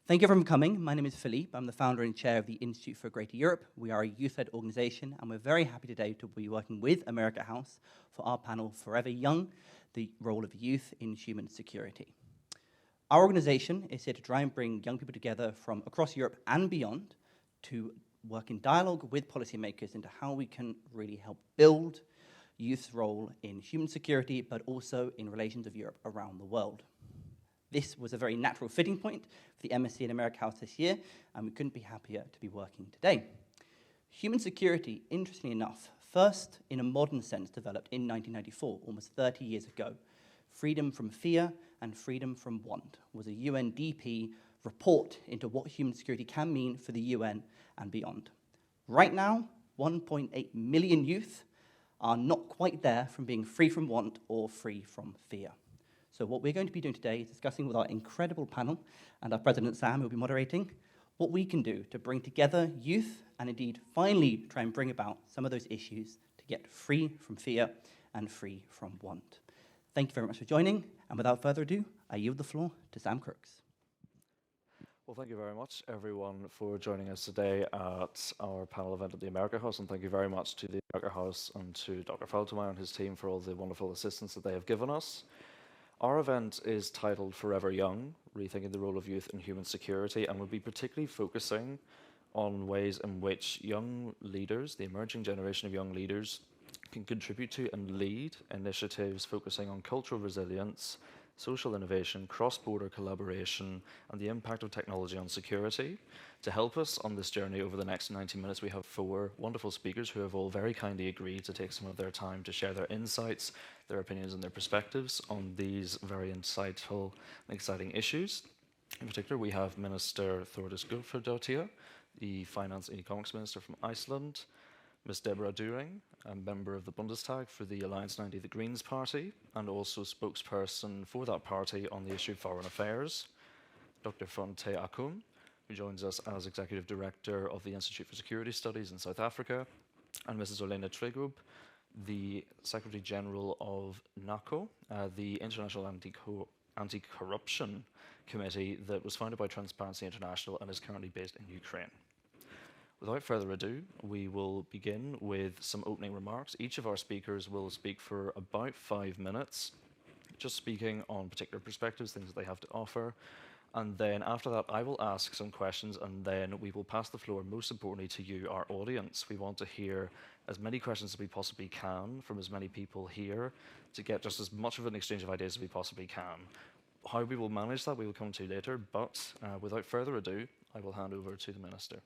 Thank you everyone for coming. My name is Philippe. I'm the founder and chair of the Institute for Greater Europe. We are a youth-led organization, and we're very happy today to be working with Amerikahaus for our panel, Forever Young, the role of youth in human security. Our organization is here to try and bring young people together from across Europe and beyond to work in dialogue with policymakers into how we can really help build youth's role in human security, but also in relations of Europe around the world. This was a very natural fitting point for the MSc in Amerikahaus this year, and we couldn't be happier to be working today. Human security, interestingly enough, first in a modern sense developed in 1994, almost 30 years ago. Freedom from fear and freedom from want was a UNDP report into what human security can mean for the UN and beyond. Right now, 1.8 million youth are not quite there from being free from want or free from fear. So what we're going to be doing today is discussing with our incredible panel and our president, Sam, who will be moderating, what we can do to bring together youth and indeed finally try and bring about some of those issues to get free from fear and free from want. Thank you very much for joining, and without further ado, I yield the floor to Sam Crooks. Well, thank you very much, everyone, for joining us today at our panel event at the Amerikahaus, and thank you very much to the Amerikahaus and to Dr. Feldmeier and his team for all the wonderful assistance that they have given us. Our event is titled Forever Young, Rethinking the Role of Youth in Human Security, and we'll be particularly focusing on ways in which young leaders, the emerging generation of young leaders, can contribute to and lead initiatives focusing on cultural resilience, social innovation, cross-border collaboration, and the impact of technology on security. To help us on this journey over the next 90 minutes, we have 4 wonderful speakers who have all very kindly agreed to take some of their time to share their insights, their opinions, and their perspectives on these very insightful and exciting issues. In particular, we have Minister Þórdís Gylfadóttir, the Finance and Economics Minister from Iceland, Ms. Deborah During, a member of the Bundestag for the Alliance 90, the Greens Party, and also spokesperson for that party on the issue of foreign affairs, Dr. Fonte Akun, who joins us as Executive Director of the Institute for Security Studies in South Africa, and Mrs. Olena Tregub, the Secretary General of NACO, the International Anti-Corruption Committee that was founded by Transparency International and is currently based in Ukraine. Without further ado, we will begin with some opening remarks. Each of our speakers will speak for about 5 minutes, just speaking on particular perspectives, things that they have to offer. And then after that, I will ask some questions, and then we will pass the floor, most importantly, to you, our audience. We want to hear as many questions as we possibly can from as many people here to get just as much of an exchange of ideas as we possibly can. How we will manage that, we will come to later, but without further ado, I will hand over to the Minister.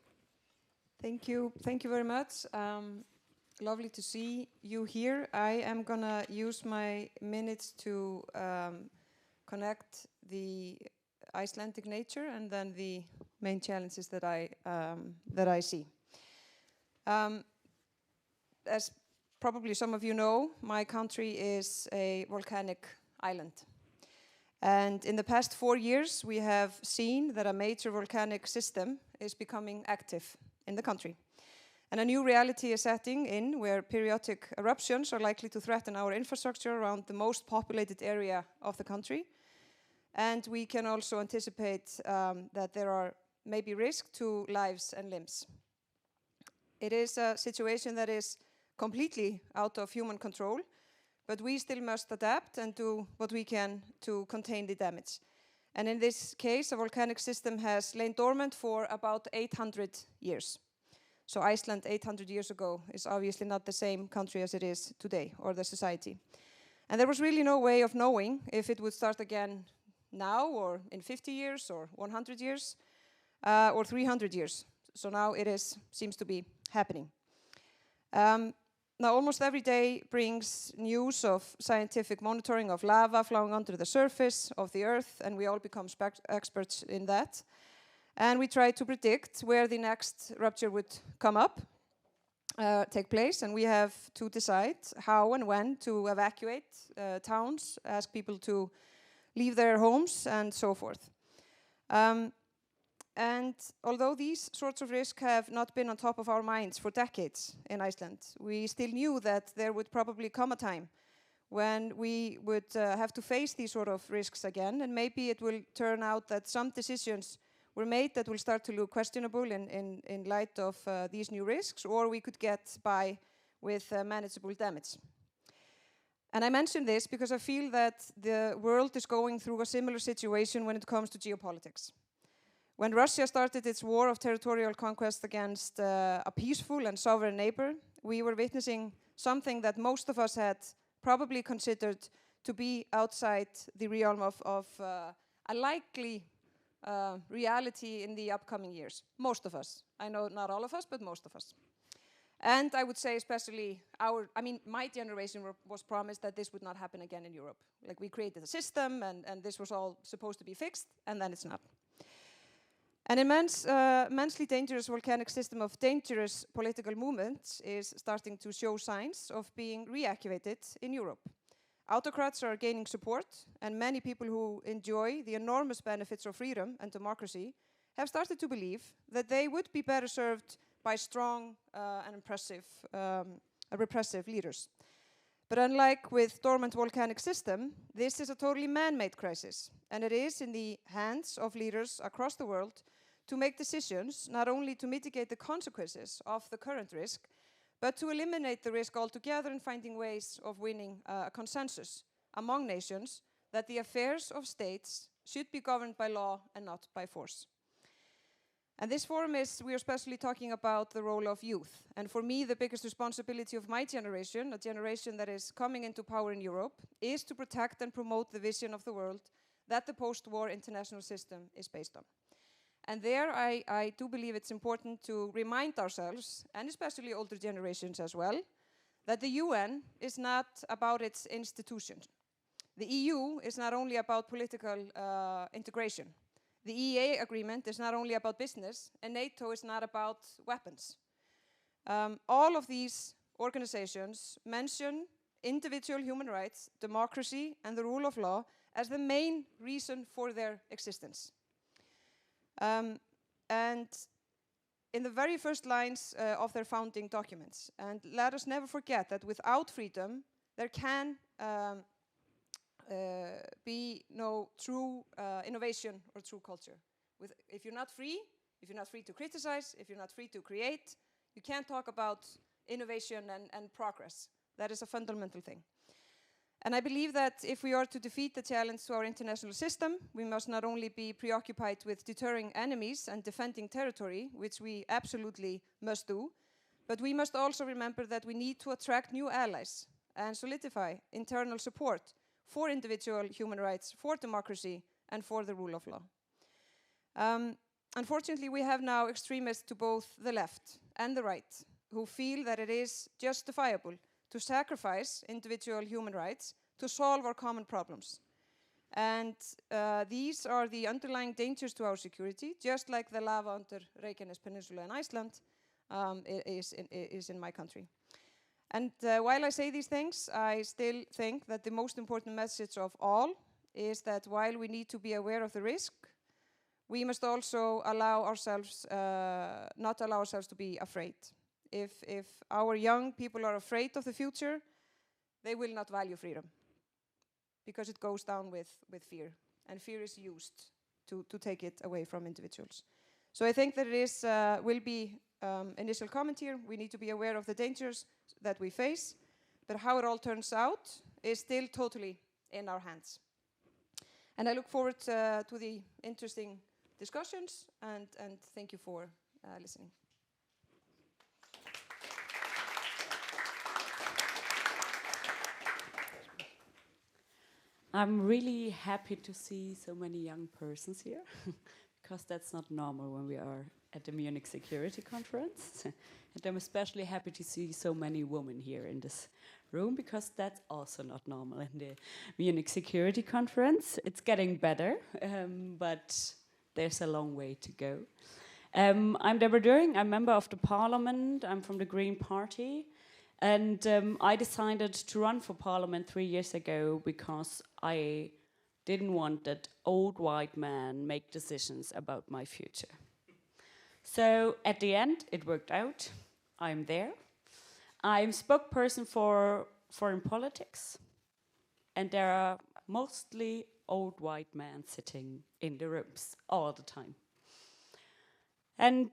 Thank you very much. Lovely to see you here. I am gonna use my minutes to connect the Icelandic nature and then the main challenges that I see. As probably some of you know, my country is a volcanic island. And in the past 4 years, we have seen that a major volcanic system is becoming active in the country. And a new reality is setting in where periodic eruptions are likely to threaten our infrastructure around the most populated area of the country. And we can also anticipate that there are maybe risks to lives and limbs. It is a situation that is completely out of human control, but we still must adapt and do what we can to contain the damage. And in this case, a volcanic system has lain dormant for about 800 years. So Iceland 800 years ago is obviously not the same country as it is today, or the society. And there was really no way of knowing if it would start again now, or in 50 years, or 100 years, or 300 years. So now it seems to be happening. Now almost every day brings news of scientific monitoring of lava flowing under the surface of the earth, and we all become experts in that. And we try to predict where the next rupture would come up, take place, and we have to decide how and when to evacuate towns, ask people to leave their homes, and so forth. And although these sorts of risks have not been on top of our minds for decades in Iceland, we still knew that there would probably come a time when we would have to face these sort of risks again, and maybe it will turn out that some decisions were made that will start to look questionable in light of these new risks, or we could get by with manageable damage. And I mention this because I feel that the world is going through a similar situation when it comes to geopolitics. When Russia started its war of territorial conquest against a peaceful and sovereign neighbor, we were witnessing something that most of us had probably considered to be outside the realm of a likely reality in the upcoming years. Most of us. I know not all of us, but most of us. And I would say especially my generation was promised that this would not happen again in Europe. Like, we created a system and this was all supposed to be fixed, and then it's not. An immensely dangerous volcanic system of dangerous political movements is starting to show signs of being reactivated in Europe. Autocrats are gaining support, and many people who enjoy the enormous benefits of freedom and democracy have started to believe that they would be better served by strong and repressive leaders. But unlike with dormant volcanic system, this is a totally man-made crisis, and it is in the hands of leaders across the world to make decisions not only to mitigate the consequences of the current risk, but to eliminate the risk altogether and finding ways of winning a consensus among nations that the affairs of states should be governed by law and not by force. And this forum we are especially talking about the role of youth. And for me, the biggest responsibility of my generation, a generation that is coming into power in Europe, is to protect and promote the vision of the world that the post-war international system is based on. And there, I do believe it's important to remind ourselves, and especially older generations as well, that the UN is not about its institutions. The EU is not only about political integration. The EEA agreement is not only about business, and NATO is not about weapons. All of these organizations mention individual human rights, democracy, and the rule of law as the main reason for their existence. And in the very first lines of their founding documents. And let us never forget that without freedom, there can be no true innovation or true culture. If you're not free to criticize, if you're not free to create, you can't talk about innovation and progress. That is a fundamental thing. And I believe that if we are to defeat the challenge to our international system, we must not only be preoccupied with deterring enemies and defending territory, which we absolutely must do, but we must also remember that we need to attract new allies and solidify internal support for individual human rights, for democracy, and for the rule of law. Unfortunately, we have now extremists to both the left and the right who feel that it is justifiable to sacrifice individual human rights to solve our common problems. And these are the underlying dangers to our security, just like the lava under Reykjanes Peninsula in Iceland is in my country. And while I say these things, I still think that the most important message of all is that while we need to be aware of the risk, we must also not allow ourselves to be afraid. If our young people are afraid of the future, they will not value freedom, because it goes down with fear, and fear is used to take it away from individuals. So I think that it will be initial comment here. We need to be aware of the dangers that we face, but how it all turns out is still totally in our hands. And I look forward to the interesting discussions, and thank you for listening. I'm really happy to see so many young persons here, because that's not normal when we are at the Munich Security Conference. And I'm especially happy to see so many women here in this room, because that's also not normal in the Munich Security Conference. It's getting better, but there's a long way to go. I'm Deborah Düring, I'm a member of the parliament, I'm from the Green Party. And I decided to run for parliament 3 years ago because I didn't want that old white man make decisions about my future. So at the end, it worked out. I'm there. I'm spokesperson for foreign politics. And there are mostly old white men sitting in the rooms all the time. And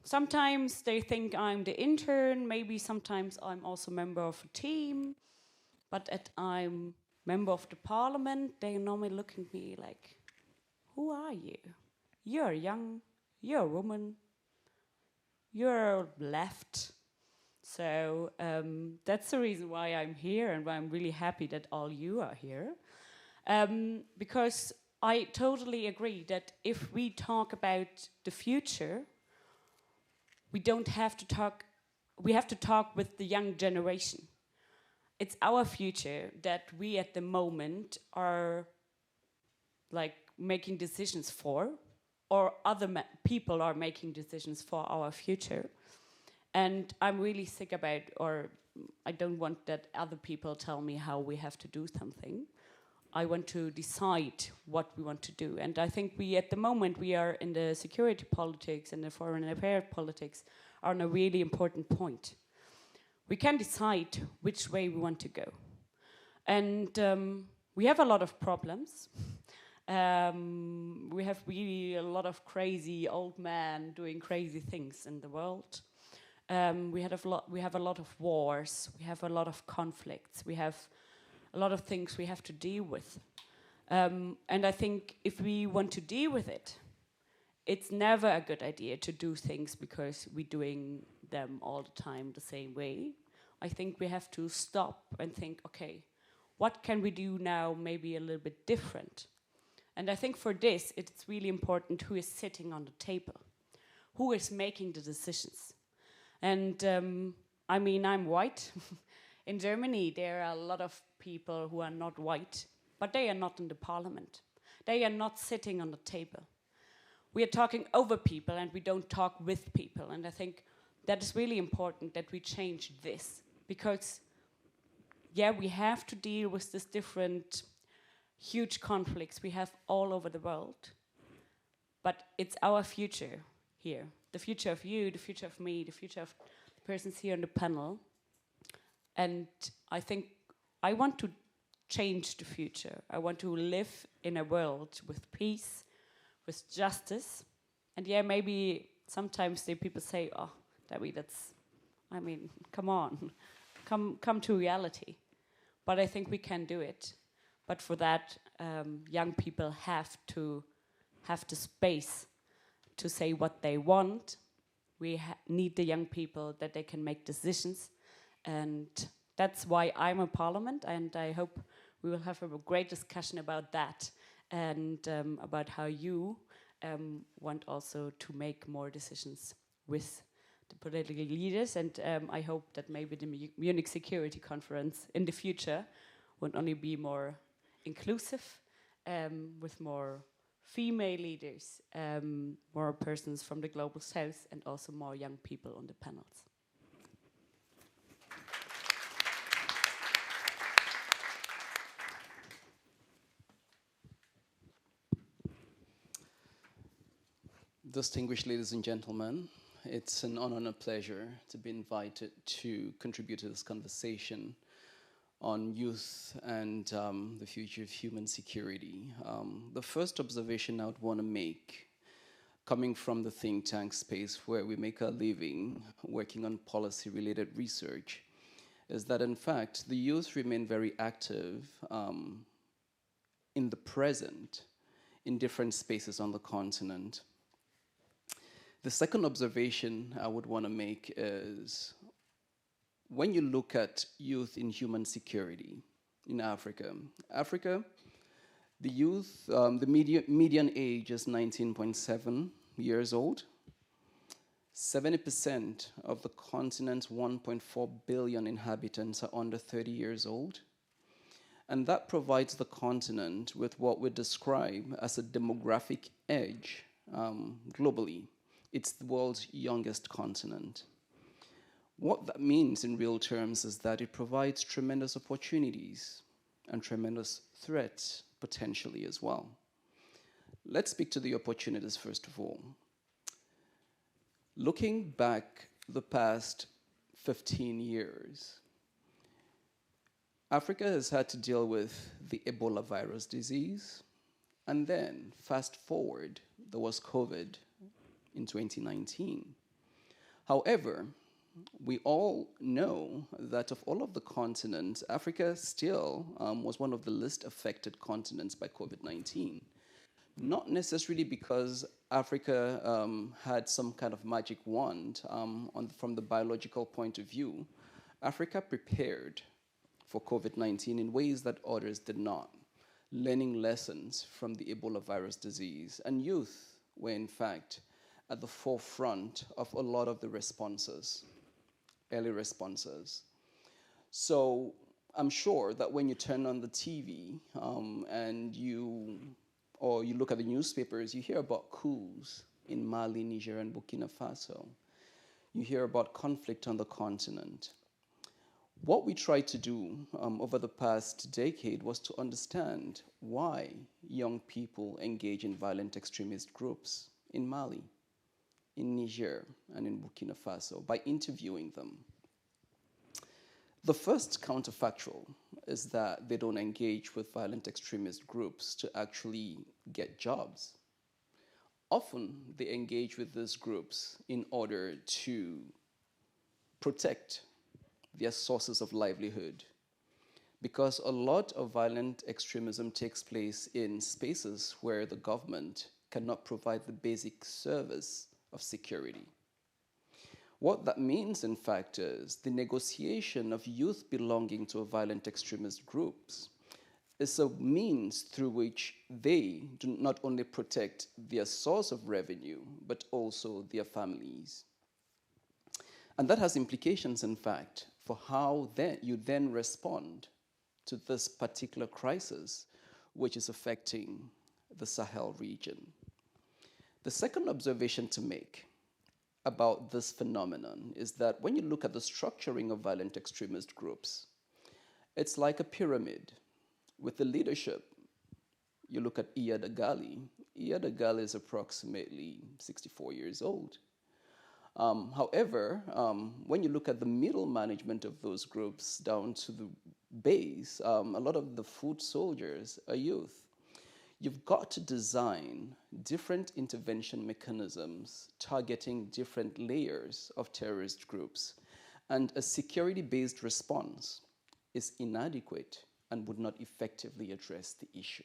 sometimes they think I'm the intern, maybe sometimes I'm also member of a team, but I'm member of the parliament, they normally look at me like, who are you? You're young, you're a woman, you're left. So that's the reason why I'm here and why I'm really happy that all you are here. Because I totally agree that if we talk about the future, we have to talk with the young generation. It's our future that we at the moment are like making decisions for, or other people are making decisions for our future. And I'm really sick about, or I don't want that other people tell me how we have to do something. I want to decide what we want to do. And I think at the moment, we are in the security politics and the foreign affairs politics are on a really important point. We can decide which way we want to go. And we have a lot of problems. We have really a lot of crazy old men doing crazy things in the world. We have a lot of wars. We have a lot of conflicts. We have a lot of things we have to deal with. And I think if we want to deal with it, it's never a good idea to do things because we're doing them all the time the same way. I think we have to stop and think, okay, what can we do now maybe a little bit different? And I think for this, it's really important who is sitting on the table, who is making the decisions. And I mean, I'm white. In Germany, there are a lot of people who are not white, but they are not in the parliament. They are not sitting on the table. We are talking over people and we don't talk with people. And I think that is really important that we change this. Because, yeah, we have to deal with this different huge conflicts we have all over the world. But it's our future here. The future of you, the future of me, the future of the persons here on the panel. And I think I want to change the future. I want to live in a world with peace, with justice. And yeah, maybe sometimes the people say, oh, Debbie, come on, come to reality. But I think we can do it. But for that, young people have the space to say what they want. We need the young people that they can make decisions. And that's why I'm a parliament, and I hope we will have a great discussion about that and about how you want also to make more decisions with the political leaders. And I hope that maybe the Munich Security Conference in the future will only be more inclusive, with more female leaders, more persons from the global south, and also more young people on the panels. Distinguished ladies and gentlemen, it's an honor and a pleasure to be invited to contribute to this conversation on youth and the future of human security. The first observation I would want to make, coming from the think tank space where we make our living working on policy-related research, is that in fact the youth remain very active in the present in different spaces on the continent. The second observation I would want to make is when you look at youth in human security in Africa, the youth, the median age is 19.7 years old. 70% of the continent's 1.4 billion inhabitants are under 30 years old. And that provides the continent with what we describe as a demographic edge globally. It's the world's youngest continent. What that means in real terms is that it provides tremendous opportunities and tremendous threats potentially as well. Let's speak to the opportunities first of all. Looking back the past 15 years, Africa has had to deal with the Ebola virus disease, and then fast forward, there was COVID in 2019. However, we all know that of all of the continents, Africa still was one of the least affected continents by COVID-19. Not necessarily because Africa had some kind of magic wand from the biological point of view. Africa prepared for COVID-19 in ways that others did not, learning lessons from the Ebola virus disease. And youth were, in fact, at the forefront of a lot of the responses, early responses. So I'm sure that when you turn on the TV and you look at the newspapers, you hear about coups in Mali, Niger, and Burkina Faso. You hear about conflict on the continent. What we tried to do over the past decade was to understand why young people engage in violent extremist groups in Mali, in Niger, and in Burkina Faso by interviewing them. The first counterfactual is that they don't engage with violent extremist groups to actually get jobs. Often they engage with these groups in order to protect their sources of livelihood, because a lot of violent extremism takes place in spaces where the government cannot provide the basic service of security. What that means, in fact, is the negotiation of youth belonging to violent extremist groups is a means through which they do not only protect their source of revenue, but also their families. And that has implications, in fact, for how you then respond to this particular crisis, which is affecting the Sahel region. The second observation to make about this phenomenon is that when you look at the structuring of violent extremist groups, it's like a pyramid. With the leadership, you look at Iyad Agali. Iyad Agali is approximately 64 years old. However, when you look at the middle management of those groups down to the base, a lot of the foot soldiers are youth. You've got to design different intervention mechanisms targeting different layers of terrorist groups, and a security-based response is inadequate and would not effectively address the issue.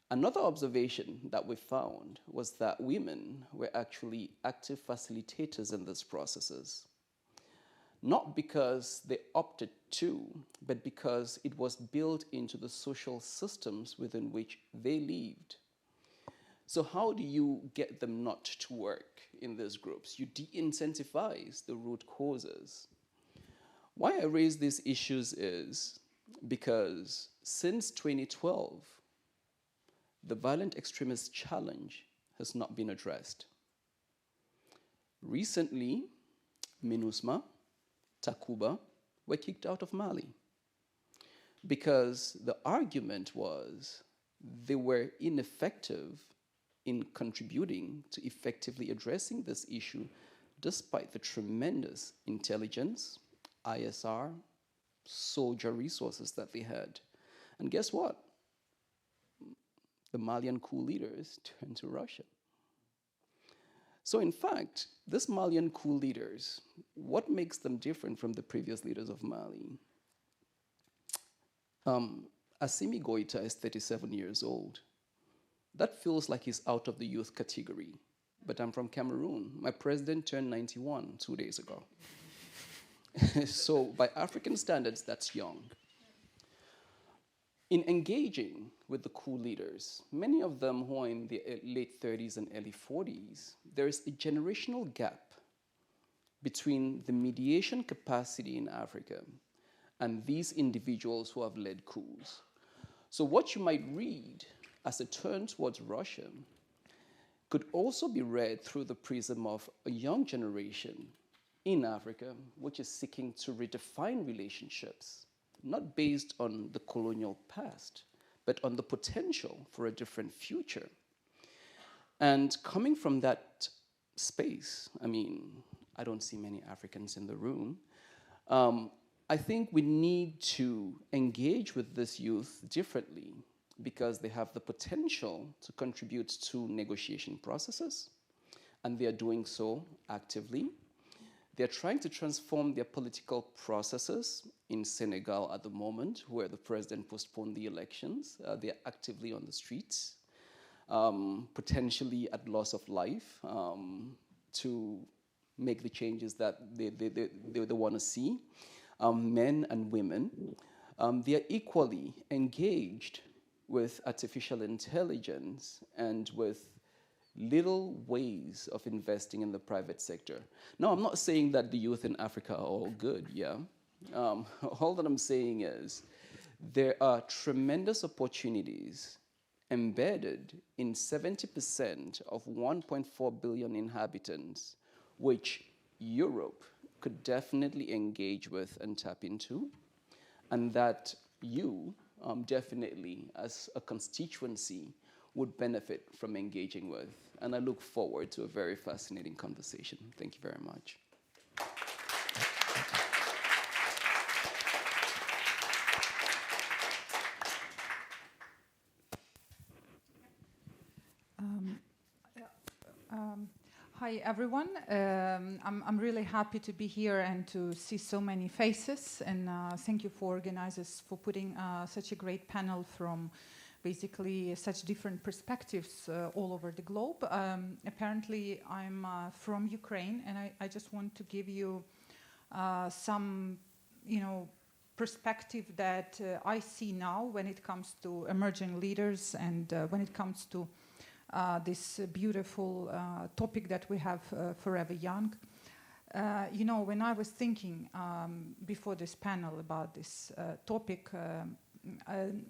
Another observation that we found was that women were actually active facilitators in these processes, not because they opted to, but because it was built into the social systems within which they lived. So how do you get them not to work in these groups? You de-incentivize the root causes. Why I raise these issues is because since 2012, the violent extremist challenge has not been addressed. Recently, MINUSMA, Takuba were kicked out of Mali because the argument was they were ineffective in contributing to effectively addressing this issue despite the tremendous intelligence, ISR, soldier resources that they had. And guess what? The Malian coup leaders turned to Russia. So in fact, these Malian coup leaders, what makes them different from the previous leaders of Mali? Assimi Goïta is 37 years old. That feels like he's out of the youth category. But I'm from Cameroon. My president turned 91 2 days ago. So by African standards, that's young. In engaging with the coup leaders, many of them who are in the late 30s and early 40s, there is a generational gap between the mediation capacity in Africa and these individuals who have led coups. So what you might read as a turn towards Russia could also be read through the prism of a young generation in Africa, which is seeking to redefine relationships, not based on the colonial past, but on the potential for a different future. And coming from that space, I mean, I don't see many Africans in the room, I think we need to engage with this youth differently because they have the potential to contribute to negotiation processes, and they are doing so actively. They're trying to transform their political processes in Senegal at the moment, where the president postponed the elections. They're actively on the streets, potentially at loss of life, to make the changes that they want to see. Men and women, they are equally engaged with artificial intelligence and with little ways of investing in the private sector. Now, I'm not saying that the youth in Africa are all good, yeah? All that I'm saying is there are tremendous opportunities embedded in 70% of 1.4 billion inhabitants, which Europe could definitely engage with and tap into, and that you definitely, as a constituency, would benefit from engaging with. And I look forward to a very fascinating conversation. Thank you very much. Hi, everyone. I'm really happy to be here and to see so many faces. And thank you for organizers for putting such a great panel from basically such different perspectives all over the globe. Apparently, I'm from Ukraine, and I just want to give you some, perspective that I see now when it comes to emerging leaders and when it comes to this beautiful topic that we have, Forever Young. When I was thinking before this panel about this topic,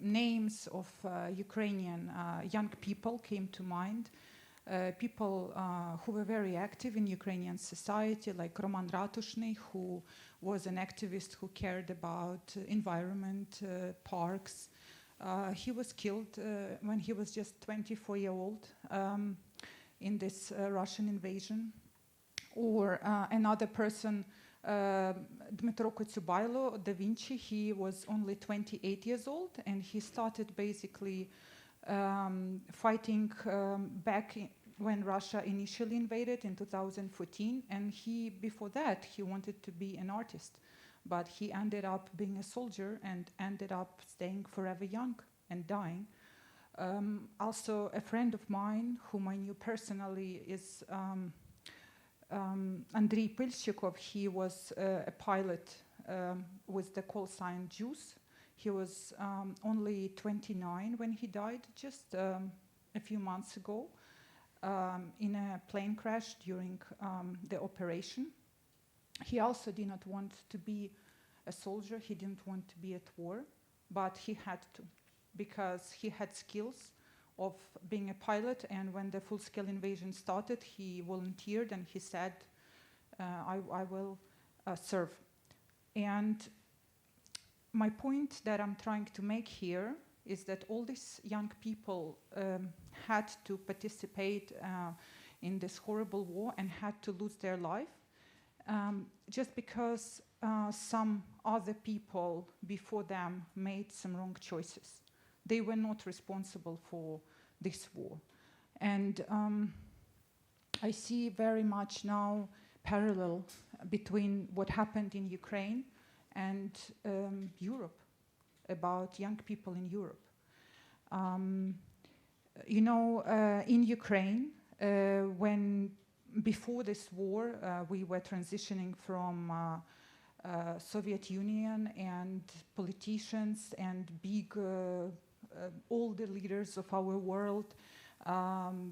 names of Ukrainian young people came to mind. People who were very active in Ukrainian society, like Roman Ratushny, who was an activist who cared about environment, parks. He was killed when he was just 24-year-old in this Russian invasion. Or another person, Dmytro Kotyubailo, Da Vinci, he was only 28 years old, and he started basically fighting back when Russia initially invaded in 2014. And before that, he wanted to be an artist. But he ended up being a soldier and ended up staying forever young and dying. Also, a friend of mine, whom I knew personally, is Andrei Pylshikov. He was a pilot with the call sign Juice. He was only 29 when he died, just a few months ago, in a plane crash during the operation. He also did not want to be a soldier. He didn't want to be at war, but he had to, because he had skills of being a pilot. And when the full-scale invasion started, he volunteered and he said, I will serve. And my point that I'm trying to make here is that all these young people had to participate in this horrible war and had to lose their life. Just because some other people before them made some wrong choices. They were not responsible for this war. And I see very much now parallel between what happened in Ukraine and Europe, about young people in Europe. In Ukraine, when before this war, we were transitioning from Soviet Union, and politicians and big, all the leaders of our world,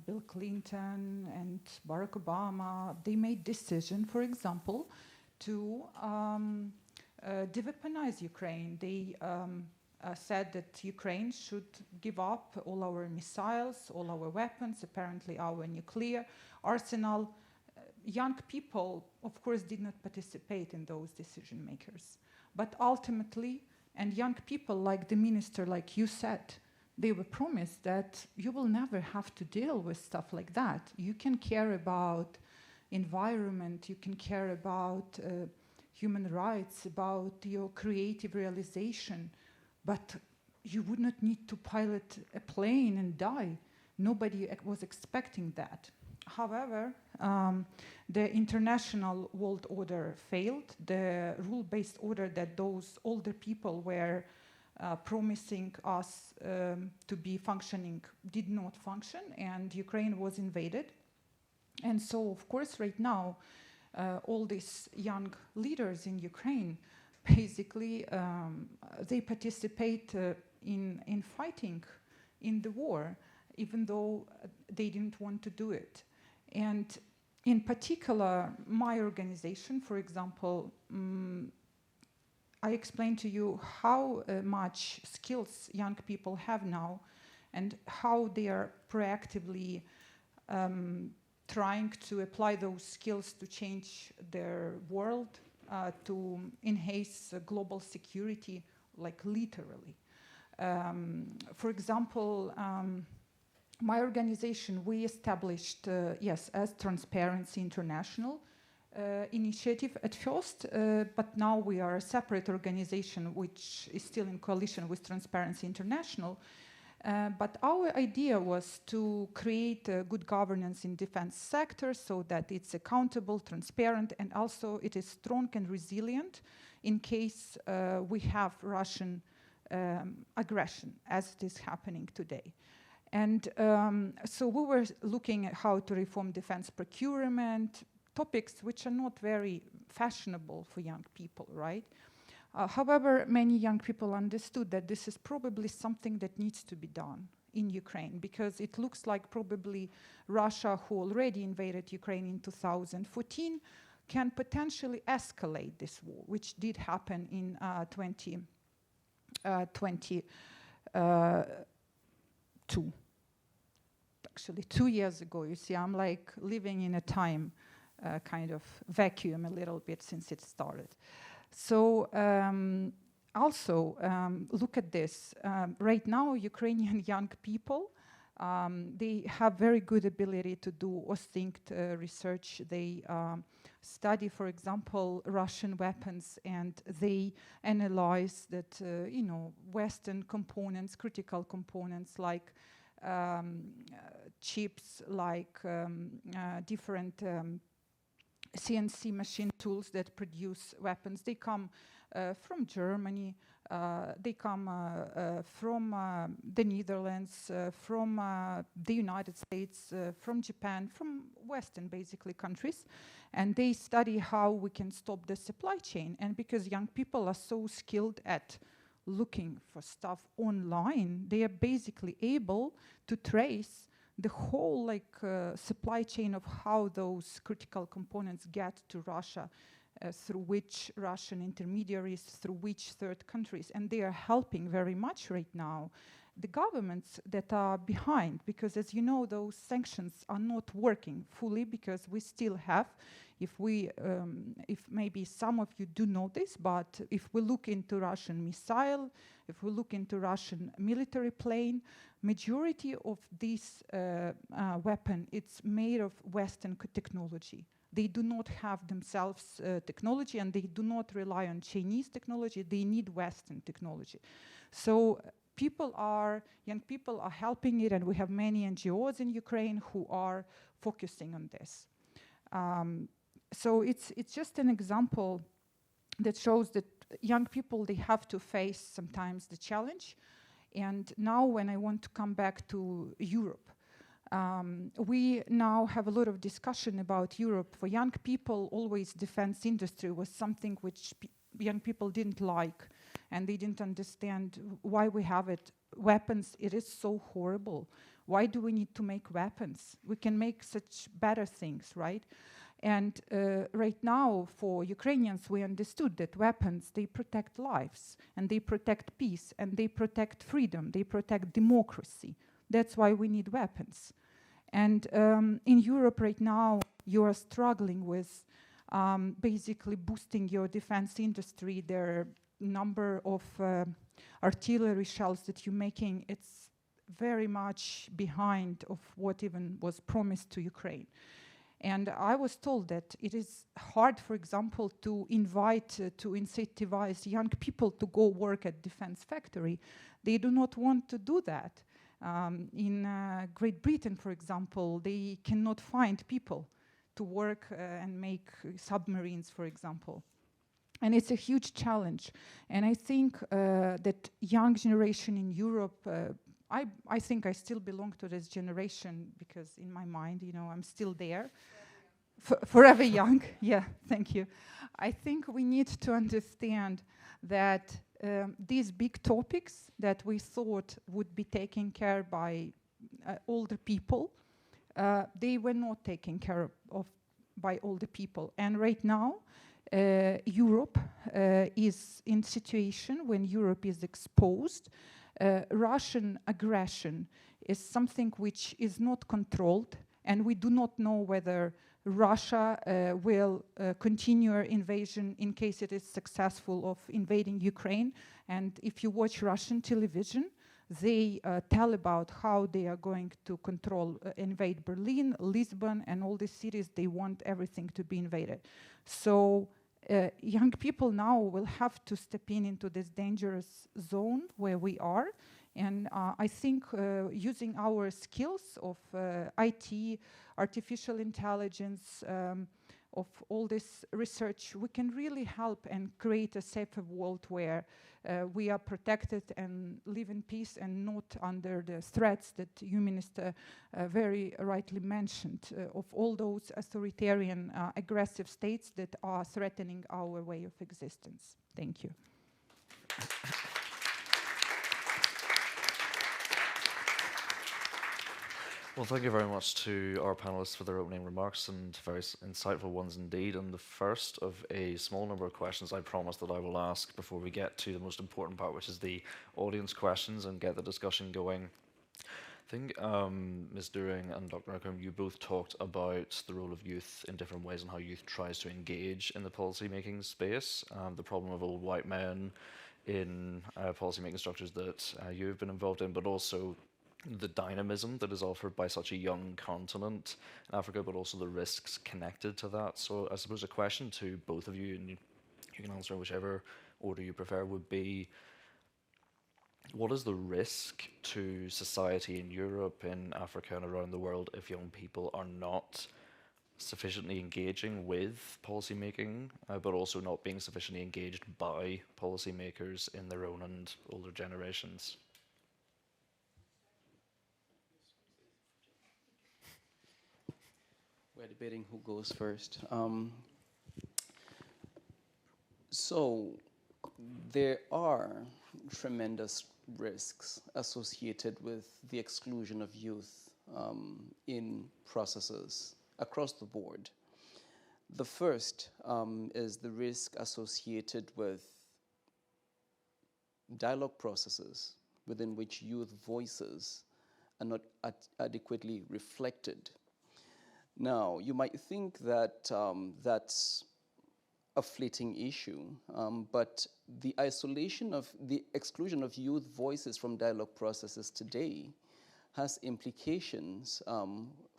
Bill Clinton and Barack Obama, they made decision, for example, to deweaponize Ukraine. They said that Ukraine should give up all our missiles, all our weapons, apparently our nuclear arsenal. Young people, of course, did not participate in those decision makers. But ultimately, and young people like the minister, like you said, they were promised that you will never have to deal with stuff like that. You can care about environment, you can care about human rights, about your creative realization, but you would not need to pilot a plane and die. Nobody was expecting that. However, the international world order failed. The rule-based order that those older people were promising us to be functioning did not function, and Ukraine was invaded. And so, of course, right now, all these young leaders in Ukraine, basically, they participate in fighting in the war, even though they didn't want to do it. And in particular, my organization, for example, I explained to you how much skills young people have now and how they are proactively trying to apply those skills to change their world, to enhance global security, like literally. For example, my organization, we established, as Transparency International initiative at first, but now we are a separate organization which is still in coalition with Transparency International. But our idea was to create good governance in defense sector so that it's accountable, transparent, and also it is strong and resilient in case we have Russian aggression, as it is happening today. And so we were looking at how to reform defense procurement, topics which are not very fashionable for young people, right? However, many young people understood that this is probably something that needs to be done in Ukraine, because it looks like probably Russia, who already invaded Ukraine in 2014, can potentially escalate this war, which did happen in 2022. Actually, 2 years ago. You see, I'm like living in a time kind of vacuum a little bit since it started. So also, look at this. Right now, Ukrainian young people, they have very good ability to do OSINT research. They study, for example, Russian weapons, and they analyze that, Western components, critical components like chips, like different CNC machine tools that produce weapons. They come from Germany, they come from the Netherlands, from the United States, from Japan, from Western, basically, countries. And they study how we can stop the supply chain. And because young people are so skilled at looking for stuff online, they are basically able to trace the whole supply chain of how those critical components get to Russia, through which Russian intermediaries, through which third countries, and they are helping very much right now the governments that are behind, because as you know, those sanctions are not working fully, because we still have, if maybe some of you do know this, but if we look into Russian missile, if we look into Russian military plane, majority of this weapon, it's made of Western technology. They do not have themselves technology, and they do not rely on Chinese technology. They need Western technology. So young people are helping it, and we have many NGOs in Ukraine who are focusing on this. So it's just an example that shows that young people, they have to face sometimes the challenge. And now when I want to come back to Europe, we now have a lot of discussion about Europe. For young people, always defense industry was something which young people didn't like, and they didn't understand why we have it. Weapons, it is so horrible. Why do we need to make weapons? We can make such better things, right? And right now, for Ukrainians, we understood that weapons, they protect lives, and they protect peace, and they protect freedom, they protect democracy. That's why we need weapons. And in Europe right now, you are struggling with basically boosting your defense industry. Their number of artillery shells that you're making, it's very much behind of what even was promised to Ukraine. And I was told that it is hard, for example, to to incentivize young people to go work at defense factory. They do not want to do that. In Great Britain, for example, they cannot find people to work and make submarines, for example. And it's a huge challenge. And I think that young generation in Europe, I think I still belong to this generation because in my mind, I'm still there. Forever young, yeah, thank you. I think we need to understand that these big topics that we thought would be taken care by older people, they were not taken care of by older people. And right now, Europe is in situation when Europe is exposed. Russian aggression is something which is not controlled, and we do not know whether Russia will continue her invasion in case it is successful of invading Ukraine. And if you watch Russian television, they tell about how they are going to invade Berlin, Lisbon, and all these cities. They want everything to be invaded. So young people now will have to step into this dangerous zone where we are. And I think using our skills of IT, artificial intelligence, of all this research, we can really help and create a safer world where we are protected and live in peace and not under the threats that you, Minister, very rightly mentioned, of all those authoritarian, aggressive states that are threatening our way of existence. Thank you. Well, thank you very much to our panelists for their opening remarks, and very insightful ones indeed. And the first of a small number of questions I promise that I will ask before we get to the most important part, which is the audience questions and get the discussion going. I think Ms. During and Dr. Akram, you both talked about the role of youth in different ways and how youth tries to engage in the policy-making space, the problem of old white men in policy-making structures that you've been involved in, but also the dynamism that is offered by such a young continent in Africa, but also the risks connected to that. So I suppose a question to both of you, and you can answer in whichever order you prefer, would be, what is the risk to society in Europe, in Africa, and around the world if young people are not sufficiently engaging with policy making, but also not being sufficiently engaged by policymakers in their own and older generations? We're debating who goes first. So there are tremendous risks associated with the exclusion of youth in processes across the board. The first is the risk associated with dialogue processes within which youth voices are not adequately reflected. Now, you might think that that's a fleeting issue, but the exclusion of youth voices from dialogue processes today has implications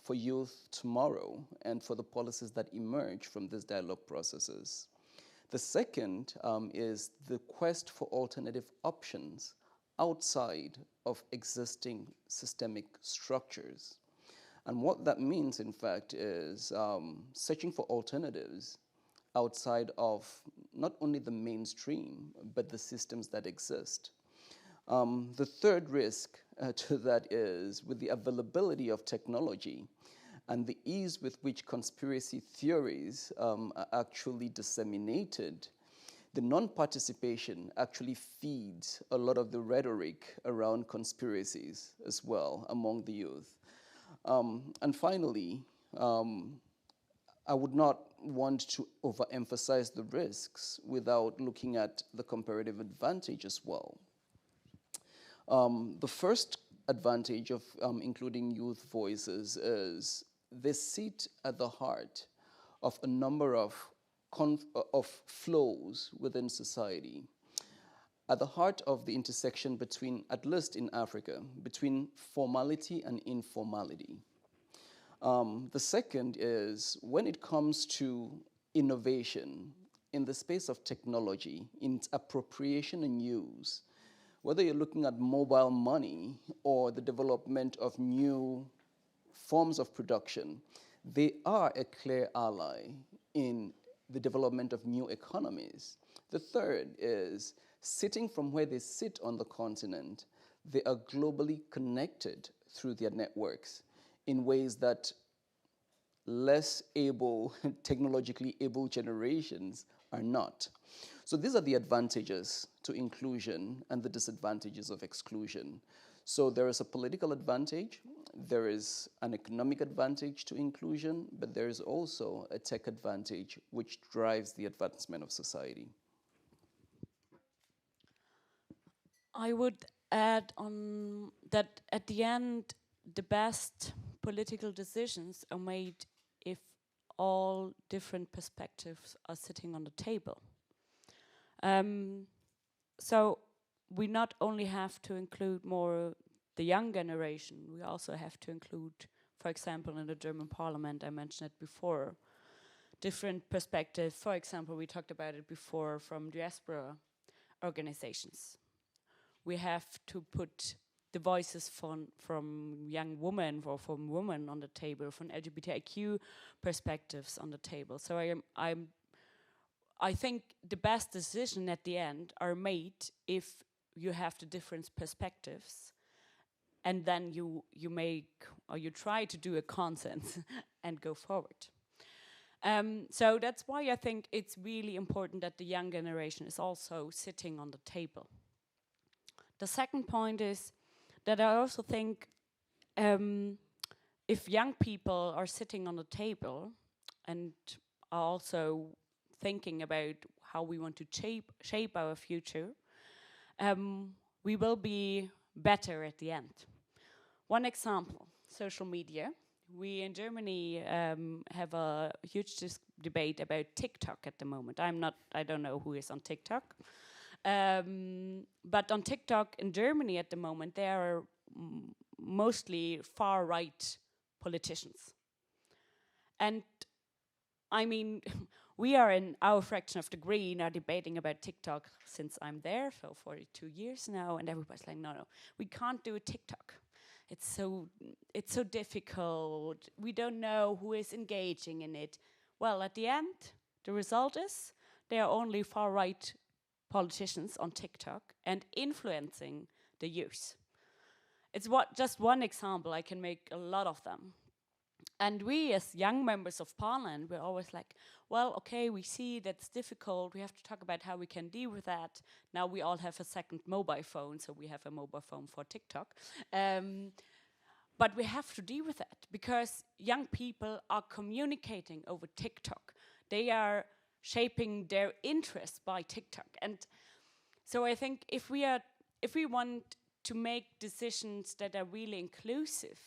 for youth tomorrow and for the policies that emerge from these dialogue processes. The second is the quest for alternative options outside of existing systemic structures. And what that means, in fact, is searching for alternatives outside of not only the mainstream, but the systems that exist. The third risk to that is with the availability of technology and the ease with which conspiracy theories are actually disseminated, the non-participation actually feeds a lot of the rhetoric around conspiracies as well among the youth. And finally, I would not want to overemphasize the risks without looking at the comparative advantage as well. The first advantage of including youth voices is they sit at the heart of a number of flows within society, at the heart of the intersection between, at least in Africa, between formality and informality. The second is when it comes to innovation in the space of technology, in its appropriation and use, whether you're looking at mobile money or the development of new forms of production, they are a clear ally in the development of new economies. The third is sitting from where they sit on the continent, they are globally connected through their networks in ways that less able, technologically able generations are not. So these are the advantages to inclusion and the disadvantages of exclusion. So there is a political advantage, there is an economic advantage to inclusion, but there is also a tech advantage which drives the advancement of society. I would add on that at the end, the best political decisions are made if all different perspectives are sitting on the table. So we not only have to include more the young generation, we also have to include, for example, in the German parliament, I mentioned it before, different perspectives. For example, we talked about it before from diaspora organizations. We have to put the voices from young women or from women on the table, from LGBTIQ perspectives on the table. So I think the best decision at the end are made if you have the different perspectives, and then you make or you try to do a consensus and go forward. So that's why I think it's really important that the young generation is also sitting on the table. The second point is that I also think if young people are sitting on the table and are also thinking about how we want to shape our future, we will be better at the end. One example, social media. We in Germany have a huge debate about TikTok at the moment. I don't know who is on TikTok. But on TikTok in Germany at the moment, there are mostly far-right politicians. And I mean, we are in our fraction of the Green are debating about TikTok since I'm there, so 42 years now, and everybody's like, no, we can't do a TikTok. It's so difficult. We don't know who is engaging in it. Well, at the end, the result is there are only far-right politicians on TikTok and influencing the youth. It's just one example. I can make a lot of them. And we, as young members of parliament, we're always like, well, okay, we see that's difficult. We have to talk about how we can deal with that. Now we all have a second mobile phone, so we have a mobile phone for TikTok. But we have to deal with that because young people are communicating over TikTok. They are shaping their interests by TikTok. And so I think if we want to make decisions that are really inclusive,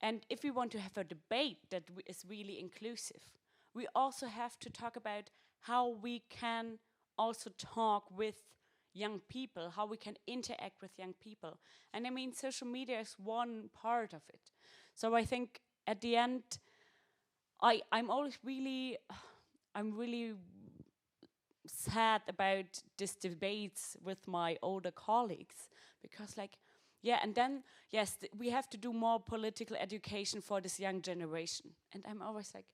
and if we want to have a debate that is really inclusive, we also have to talk about how we can also talk with young people, how we can interact with young people. And I mean, social media is one part of it. So I think at the end, I'm really sad about these debates with my older colleagues because and then, yes, we have to do more political education for this young generation. And I'm always like,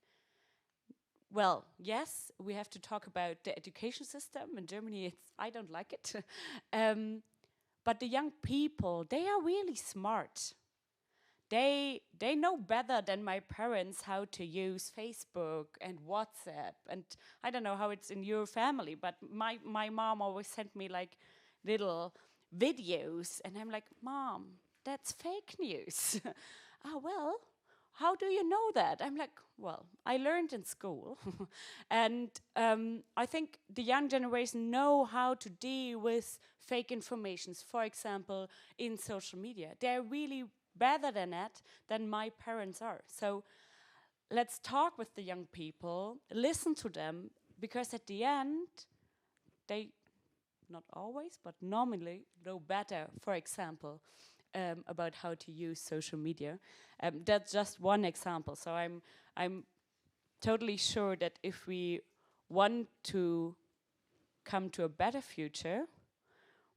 well, yes, we have to talk about the education system. In Germany, I don't like it. But the young people, they are really smart. They know better than my parents how to use Facebook and WhatsApp. And I don't know how it's in your family, but my mom always sent me little videos. And I'm like, Mom, that's fake news. Well, how do you know that? I'm like, well, I learned in school. And I think the young generation know how to deal with fake informations, for example, in social media. They're really better than that than my parents are. So let's talk with the young people, listen to them, because at the end, they, not always, but normally know better, for example, about how to use social media. That's just one example. So I'm totally sure that if we want to come to a better future,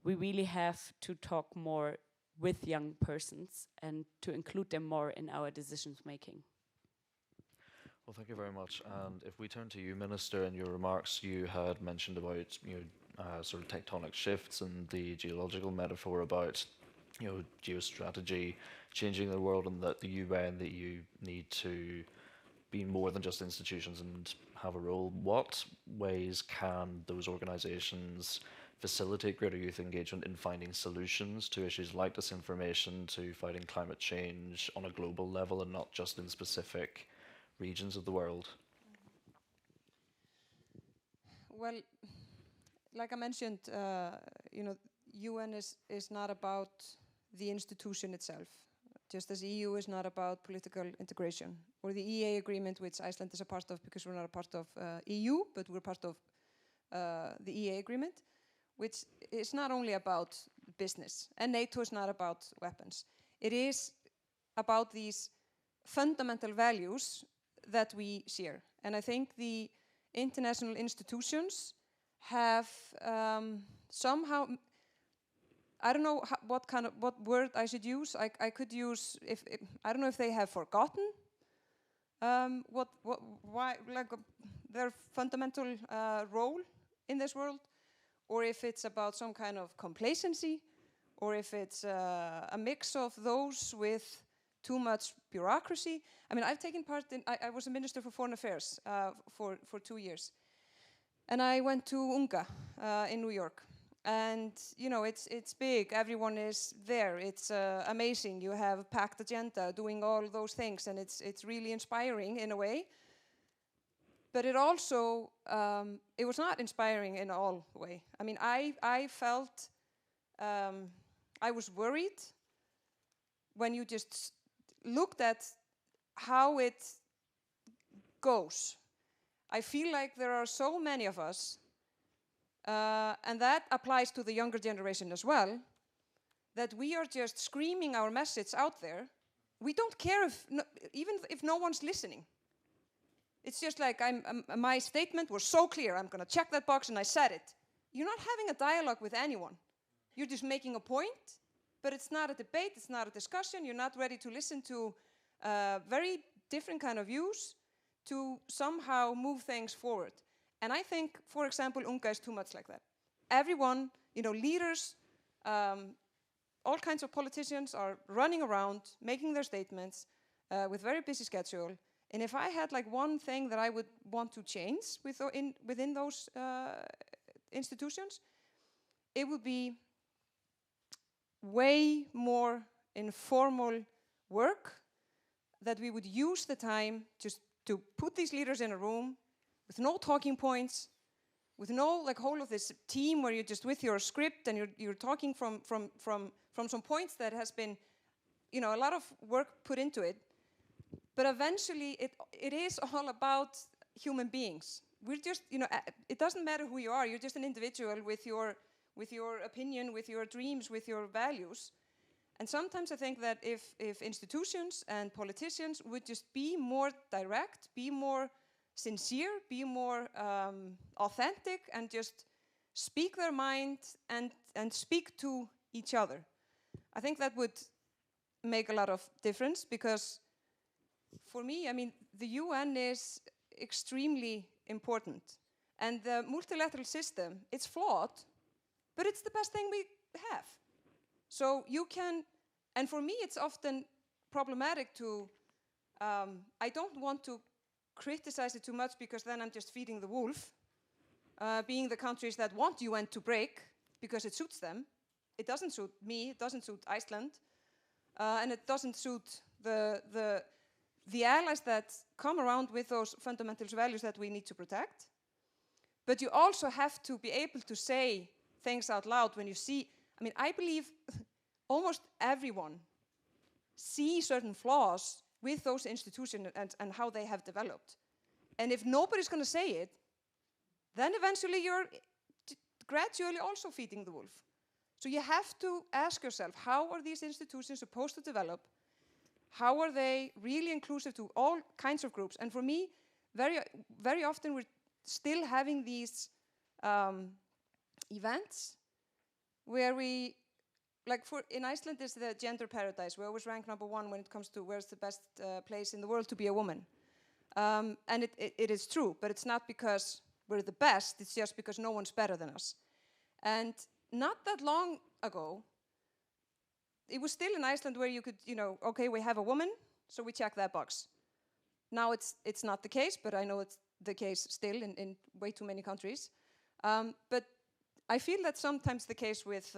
we really have to talk more with young persons and to include them more in our decisions making. Well, thank you very much. And if we turn to you, Minister, in your remarks, you had mentioned about sort of tectonic shifts and the geological metaphor about geostrategy changing the world, and that the UN, the EU need to be more than just institutions and have a role. What ways can those organisations facilitate greater youth engagement in finding solutions to issues like disinformation, to fighting climate change on a global level and not just in specific regions of the world? Well, like I mentioned, UN is not about the institution itself, just as EU is not about political integration, or the EEA agreement, which Iceland is a part of because we're not a part of EU, but we're part of the EEA agreement, which is not only about business, and NATO is not about weapons. It is about these fundamental values that we share. And I think the international institutions have somehow, I don't know what word I should use. I could use, I don't know if they have forgotten why, like their fundamental role in this world, or if it's about some kind of complacency, or if it's a mix of those with too much bureaucracy. I mean, I've taken part in, I was a Minister for Foreign Affairs for 2 years. And I went to UNGA in New York. And, it's big, everyone is there, it's amazing. You have a packed agenda doing all those things, and it's really inspiring in a way. But it also, it was not inspiring in all way. I mean, I felt, I was worried when you just looked at how it goes. I feel like there are so many of us, and that applies to the younger generation as well, that we are just screaming our message out there. We don't care even if no one's listening. It's just like my statement was so clear, I'm going to check that box and I said it. You're not having a dialogue with anyone. You're just making a point, but it's not a debate, it's not a discussion. You're not ready to listen to very different kind of views to somehow move things forward. And I think, for example, UNGA is too much like that. Everyone, leaders, all kinds of politicians are running around, making their statements with very busy schedule. And if I had like one thing that I would want to change within those institutions, it would be way more informal work, that we would use the time just to put these leaders in a room with no talking points, with no whole of this team where you're just with your script and you're talking from some points that has been, a lot of work put into it. But eventually, it is all about human beings. We're just, it doesn't matter who you are. You're just an individual with your opinion, with your dreams, with your values. And sometimes I think that if institutions and politicians would just be more direct, be more sincere, be more authentic, and just speak their mind and speak to each other, I think that would make a lot of difference. Because for me, I mean, the UN is extremely important. And the multilateral system, it's flawed, but it's the best thing we have. So you can, and for me it's often problematic to, I don't want to criticize it too much, because then I'm just feeding the wolf, being the countries that want UN to break because it suits them. It doesn't suit me, it doesn't suit Iceland, and it doesn't suit the allies that come around with those fundamental values that we need to protect. But you also have to be able to say things out loud when you see, I mean, I believe almost everyone sees certain flaws with those institutions and how they have developed. And if nobody's going to say it, then eventually you're gradually also feeding the wolf. So you have to ask yourself, how are these institutions supposed to develop? How are they really inclusive to all kinds of groups? And for me, very often we're still having these events where we, like in Iceland is the gender paradise. We always rank #1 when it comes to where's the best place in the world to be a woman. And it is true, but it's not because we're the best, it's just because no one's better than us. And not that long ago, it was still in Iceland where you could, okay, we have a woman, so we check that box. Now it's not the case, but I know it's the case still in way too many countries. But I feel that's sometimes the case with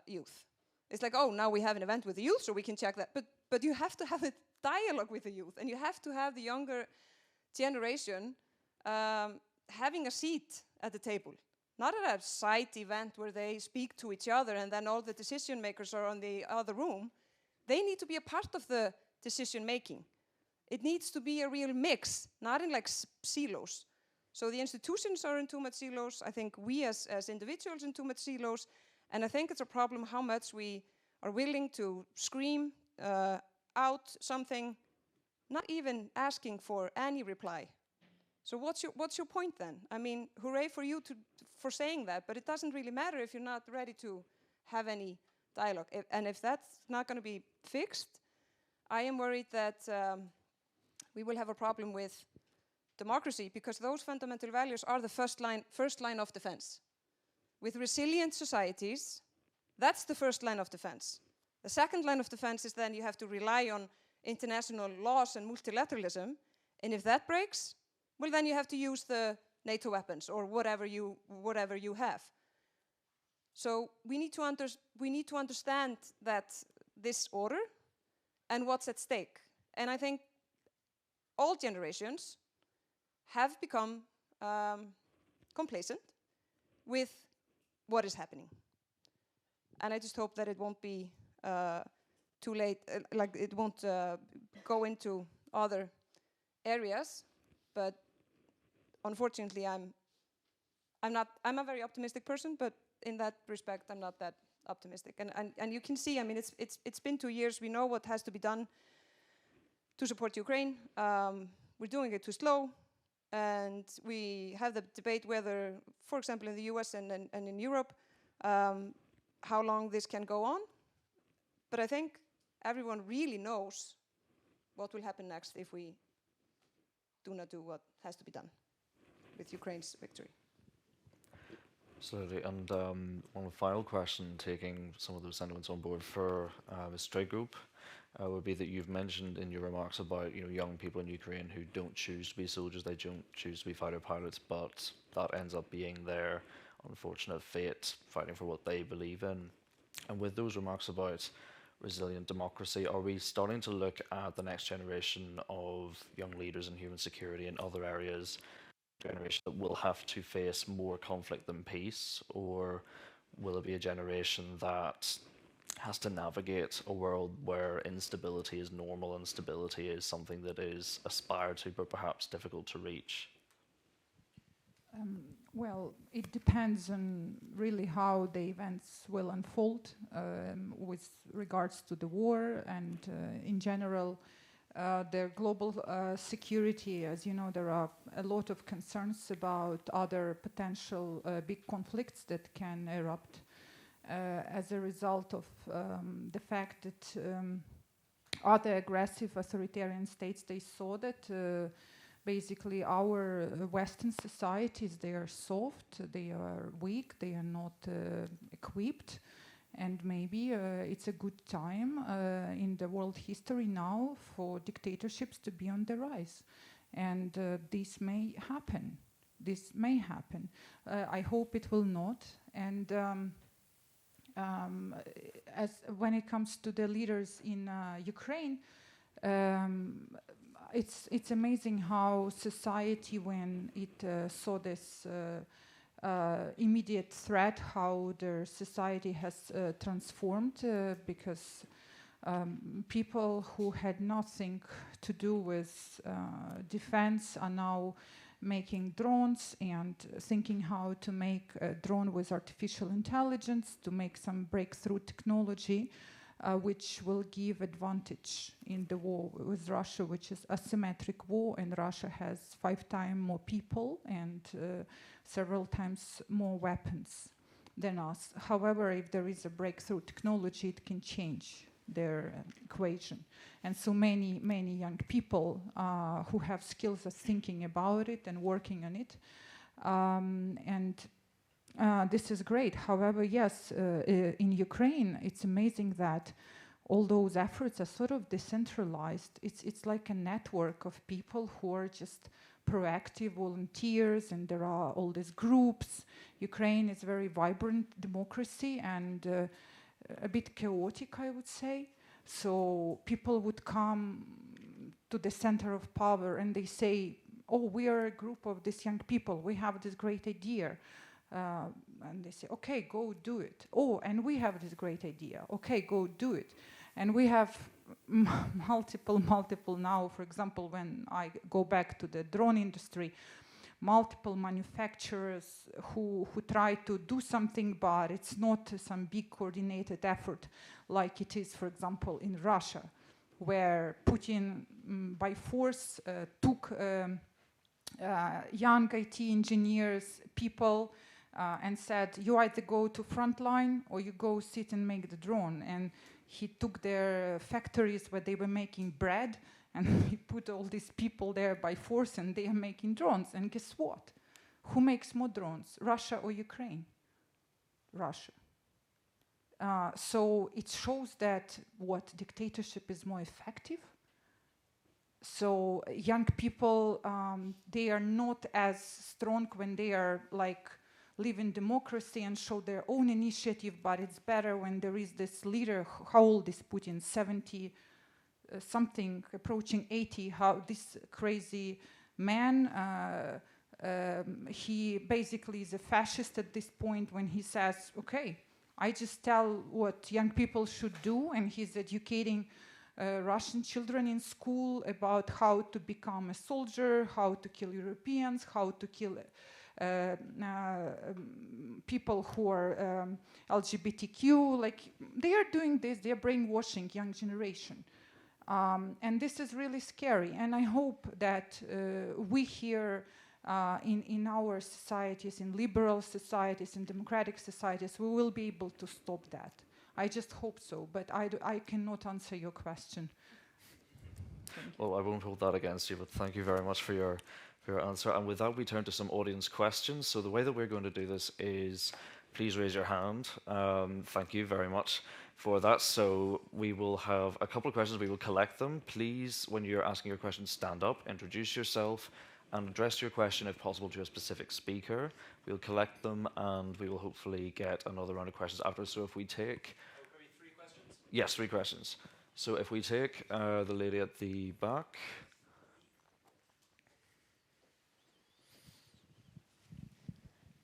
youth. It's like, oh, now we have an event with the youth, so we can check that. But you have to have a dialogue with the youth, and you have to have the younger generation having a seat at the table. Not at a side event where they speak to each other and then all the decision makers are on the other room. They need to be a part of the decision making. It needs to be a real mix, not in like silos. So the institutions are in too much silos. I think we as individuals in too much silos. And I think it's a problem how much we are willing to scream out something, not even asking for any reply. So what's your point then? I mean, hooray for you for saying that, but it doesn't really matter if you're not ready to have any dialogue. And if that's not going to be fixed, I am worried that we will have a problem with democracy, because those fundamental values are the first line of defense. With resilient societies, that's the first line of defense. The second line of defense is then you have to rely on international laws and multilateralism, and if that breaks, well, then you have to use the NATO weapons or whatever you have. So we need to understand that this order and what's at stake. And I think all generations have become complacent with what is happening. And I just hope that it won't be too late, like it won't go into other areas. But unfortunately, I'm a very optimistic person, but in that respect, I'm not that optimistic. And you can see, I mean, it's been 2 years. We know what has to be done to support Ukraine. We're doing it too slow. And we have the debate whether, for example, in the US and in Europe, how long this can go on. But I think everyone really knows what will happen next if we do not do what has to be done with Ukraine's victory. Absolutely. And one final question, taking some of those sentiments on board for Ms. Strygrup, would be that you've mentioned in your remarks about young people in Ukraine who don't choose to be soldiers, they don't choose to be fighter pilots, but that ends up being their unfortunate fate, fighting for what they believe in. And with those remarks about resilient democracy, are we starting to look at the next generation of young leaders in human security in other areas, generation that will have to face more conflict than peace, or will it be a generation that has to navigate a world where instability is normal and stability is something that is aspired to but perhaps difficult to reach? Well, it depends on really how the events will unfold with regards to the war and in general their global security. As you know, there are a lot of concerns about other potential big conflicts that can erupt as a result of the fact that other aggressive authoritarian states, they saw that basically our Western societies, they are soft, they are weak, they are not equipped, and maybe it's a good time in the world history now for dictatorships to be on the rise. And this may happen. This may happen. I hope it will not. And as when it comes to the leaders in Ukraine, it's amazing how society, when it saw this immediate threat, how their society has transformed, because people who had nothing to do with defense are now making drones and thinking how to make a drone with artificial intelligence, to make some breakthrough technology which will give advantage in the war with Russia, which is asymmetric war, and Russia has 5 times more people and several times more weapons than us. However, if there is a breakthrough technology, it can change their equation. And so many young people who have skills are thinking about it and working on it. This is great. However, yes, in Ukraine, it's amazing that all those efforts are sort of decentralized. It's like a network of people who are just proactive volunteers, and there are all these groups. Ukraine is a very vibrant democracy and a bit chaotic, I would say. So people would come to the center of power and they say, oh, we are a group of these young people. We have this great idea. And they say, okay, go do it. Oh, and we have this great idea. Okay, go do it. And we have multiple now. For example, when I go back to the drone industry, multiple manufacturers who try to do something, but it's not some big coordinated effort like it is, for example, in Russia, where Putin by force took young IT engineers, people, and said, you either go to frontline or you go sit and make the drone. And he took their factories where they were making bread, and he put all these people there by force, and they are making drones. And guess what? Who makes more drones, Russia or Ukraine? Russia. So it shows that what dictatorship is more effective. So young people, they are not as strong when they are like live in democracy and show their own initiative, but it's better when there is this leader. How old is Putin? 70 something, approaching 80. How this crazy man, he basically is a fascist at this point when he says, okay, I just tell what young people should do, and he's educating Russian children in school about how to become a soldier, how to kill Europeans, how to kill people who are LGBTQ. Like, they are doing this, they are brainwashing young generation. And this is really scary. And I hope that we here in our societies, in liberal societies, in democratic societies, we will be able to stop that. I just hope so, but I cannot answer your question. Well, I won't hold that against you, but thank you very much for your answer. And with that, we turn to some audience questions. So the way that we're going to do this is, please raise your hand. Thank you very much for that. So we will have a couple of questions. We will collect them. Please, when you're asking your question, stand up, introduce yourself, and address your question, if possible, to a specific speaker. We'll collect them, and we will hopefully get another round of questions after. So if we take... Maybe 3 questions? Yes, 3 questions. So if we take the lady at the back...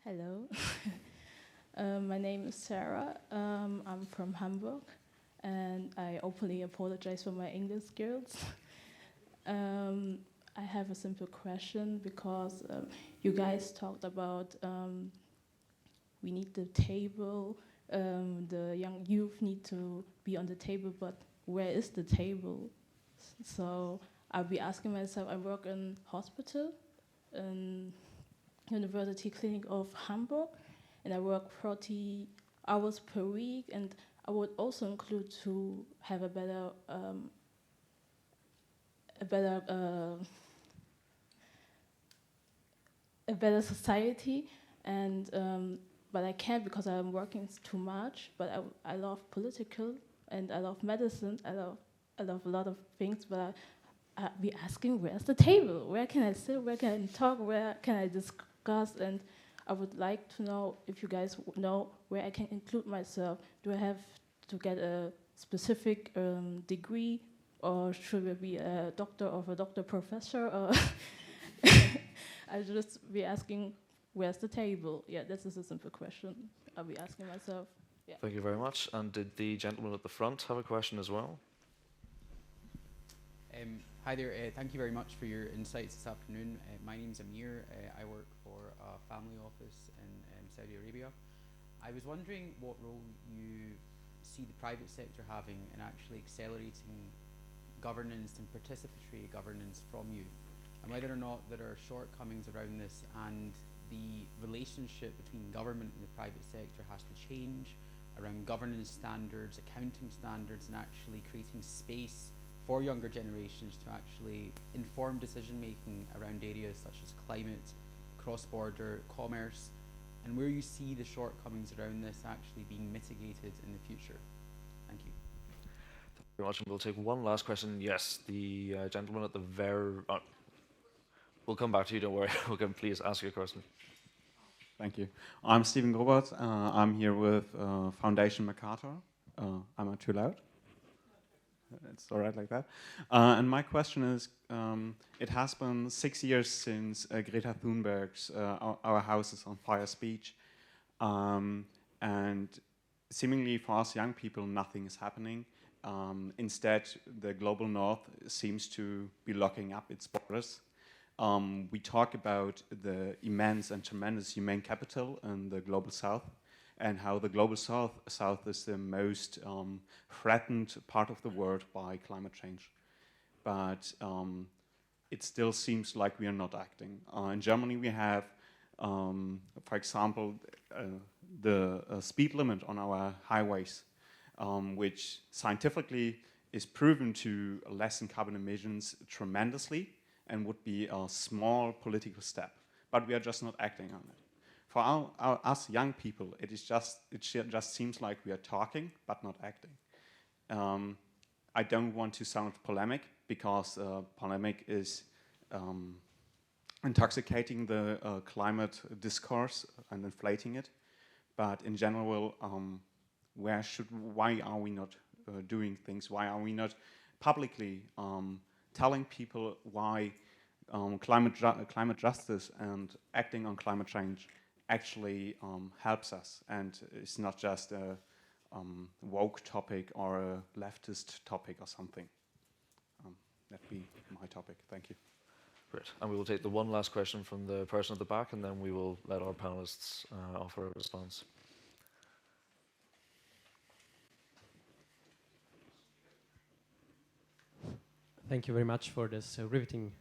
Hello, my name is Sarah. I'm from Hamburg, and I openly apologize for my English skills. I have a simple question because you guys talked about we need the table, the young youth need to be on the table, but where is the table? So I'll be asking myself, I work in hospital, in University Clinic of Hamburg, and I work 40 hours per week, and I would also include to have a better society, and but I can't because I'm working too much. But I love political, and I love medicine. I love a lot of things, but I'll be asking, where's the table? Where can I sit? Where can I talk? Where can I discuss? And I would like to know if you guys know where I can include myself. Do I have to get a specific degree, or should I be a doctor or a doctor professor? Or I'll just be asking, where's the table? Yeah, this is a simple question I'll be asking myself. Yeah. Thank you very much. And did the gentleman at the front have a question as well? Hi there, thank you very much for your insights this afternoon. My name's Amir. I work for a family office in Saudi Arabia. I was wondering what role you see the private sector having in actually accelerating governance and participatory governance from youth, and whether or not there are shortcomings around this and the relationship between government and the private sector has to change around governance standards, accounting standards, and actually creating space for younger generations to actually inform decision making around areas such as climate, cross-border commerce, and where you see the shortcomings around this actually being mitigated in the future. Thank you. Thank you very much. And we'll take one last question. Yes, the gentleman at the very... we'll come back to you, don't worry. Okay, please ask your question. Thank you. I'm Stephen Grobert. I'm here with Foundation Mercator. Am I too loud? It's all right like that. And my question is, it has been 6 years since Greta Thunberg's Our House is on Fire speech. And seemingly for us young people, nothing is happening. Instead, the global north seems to be locking up its borders. We talk about the immense and tremendous human capital in the global south, and how the global south is the most threatened part of the world by climate change. But it still seems like we are not acting. In Germany we have, for example, the speed limit on our highways, which scientifically is proven to lessen carbon emissions tremendously and would be a small political step. But we are just not acting on it. For us young people, it just seems like we are talking but not acting. I don't want to sound polemic, because polemic is intoxicating the climate discourse and inflating it. But in general, why are we not doing things? Why are we not publicly telling people why climate justice and acting on climate change actually helps us, and it's not just a woke topic or a leftist topic or something. That'd be my topic. Thank you. Great. And we will take the one last question from the person at the back, and then we will let our panelists offer a response. Thank you very much for this riveting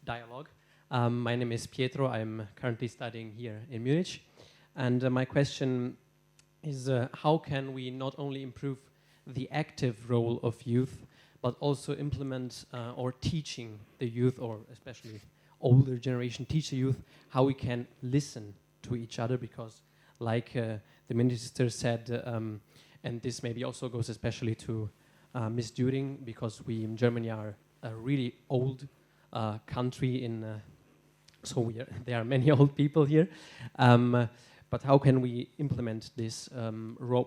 dialogue. My name is Pietro. I'm currently studying here in Munich. And my question is, how can we not only improve the active role of youth, but also implement or teaching the youth, or especially older generation, teach the youth how we can listen to each other? Because like the minister said, and this maybe also goes especially to Ms. Düring, because we in Germany are a really old country so there are many old people here. But how can we implement this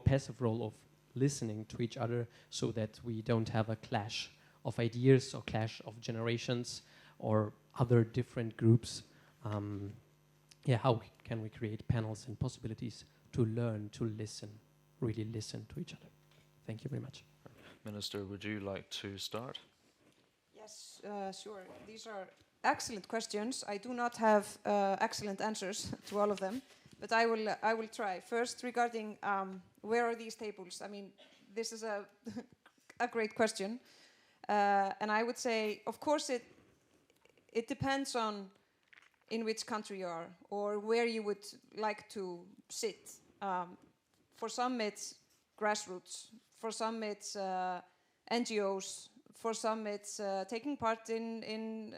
passive role of listening to each other so that we don't have a clash of ideas or clash of generations or other different groups? How can we create panels and possibilities to learn to listen, really listen to each other? Thank you very much. Minister, would you like to start? Yes, sure. These are excellent questions. I do not have excellent answers to all of them, but I will try. First, regarding where are these tables? I mean, this is a great question, and I would say, of course, it depends on in which country you are or where you would like to sit. For some, it's grassroots. For some, it's NGOs. For some, it's taking part in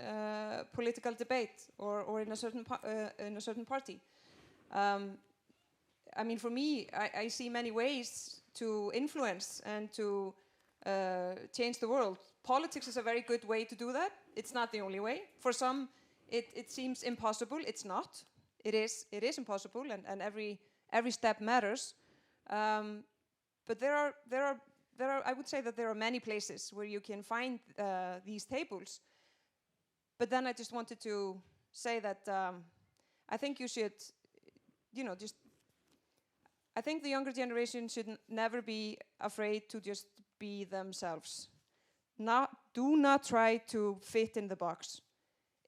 political debate or in a certain party. I mean, for me, I see many ways to influence and to change the world. Politics is a very good way to do that. It's not the only way. For some, it seems impossible. It's not. It is impossible, and every step matters. But there are. I would say that there are many places where you can find these tables. But then I just wanted to say that I think you should, I think the younger generation should never be afraid to just be themselves. do not try to fit in the box.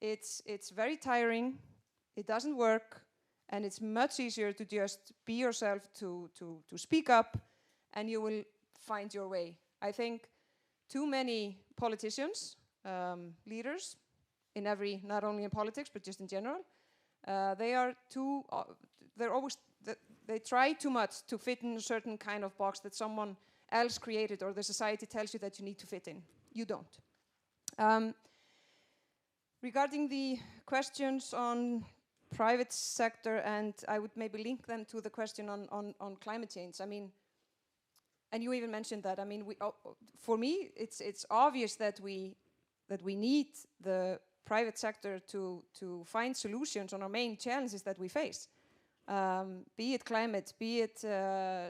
It's very tiring, it doesn't work, and it's much easier to just be yourself, to speak up, and you will find your way. I think too many politicians, leaders, in every, not only in politics, but just in general, they try too much to fit in a certain kind of box that someone else created or the society tells you that you need to fit in. You don't. Regarding the questions on private sector, and I would maybe link them to the question on climate change. I mean, and you even mentioned that. I mean, for me, it's obvious that we need the private sector to find solutions on our main challenges that we face. Be it climate, be it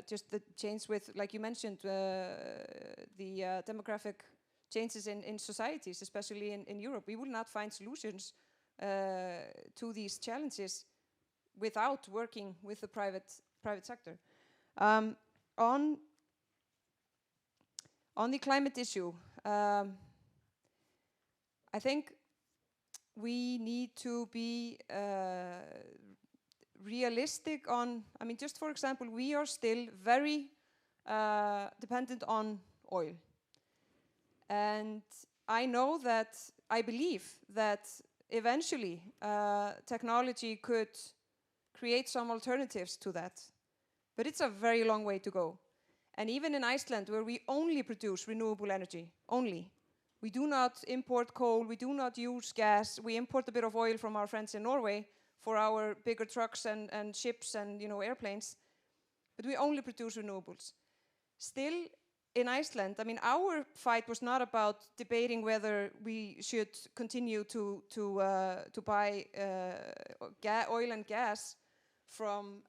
just the change with, like you mentioned, the demographic changes in societies, especially in Europe. We will not find solutions to these challenges without working with the private sector. On the climate issue, I think we need to be realistic on, I mean, just for example, we are still very dependent on oil. And I believe that eventually technology could create some alternatives to that. But it's a very long way to go. And even in Iceland, where we only produce renewable energy, we do not import coal, we do not use gas, we import a bit of oil from our friends in Norway for our bigger trucks and ships and airplanes, but we only produce renewables. Still, in Iceland, I mean, our fight was not about debating whether we should continue to buy oil and gas from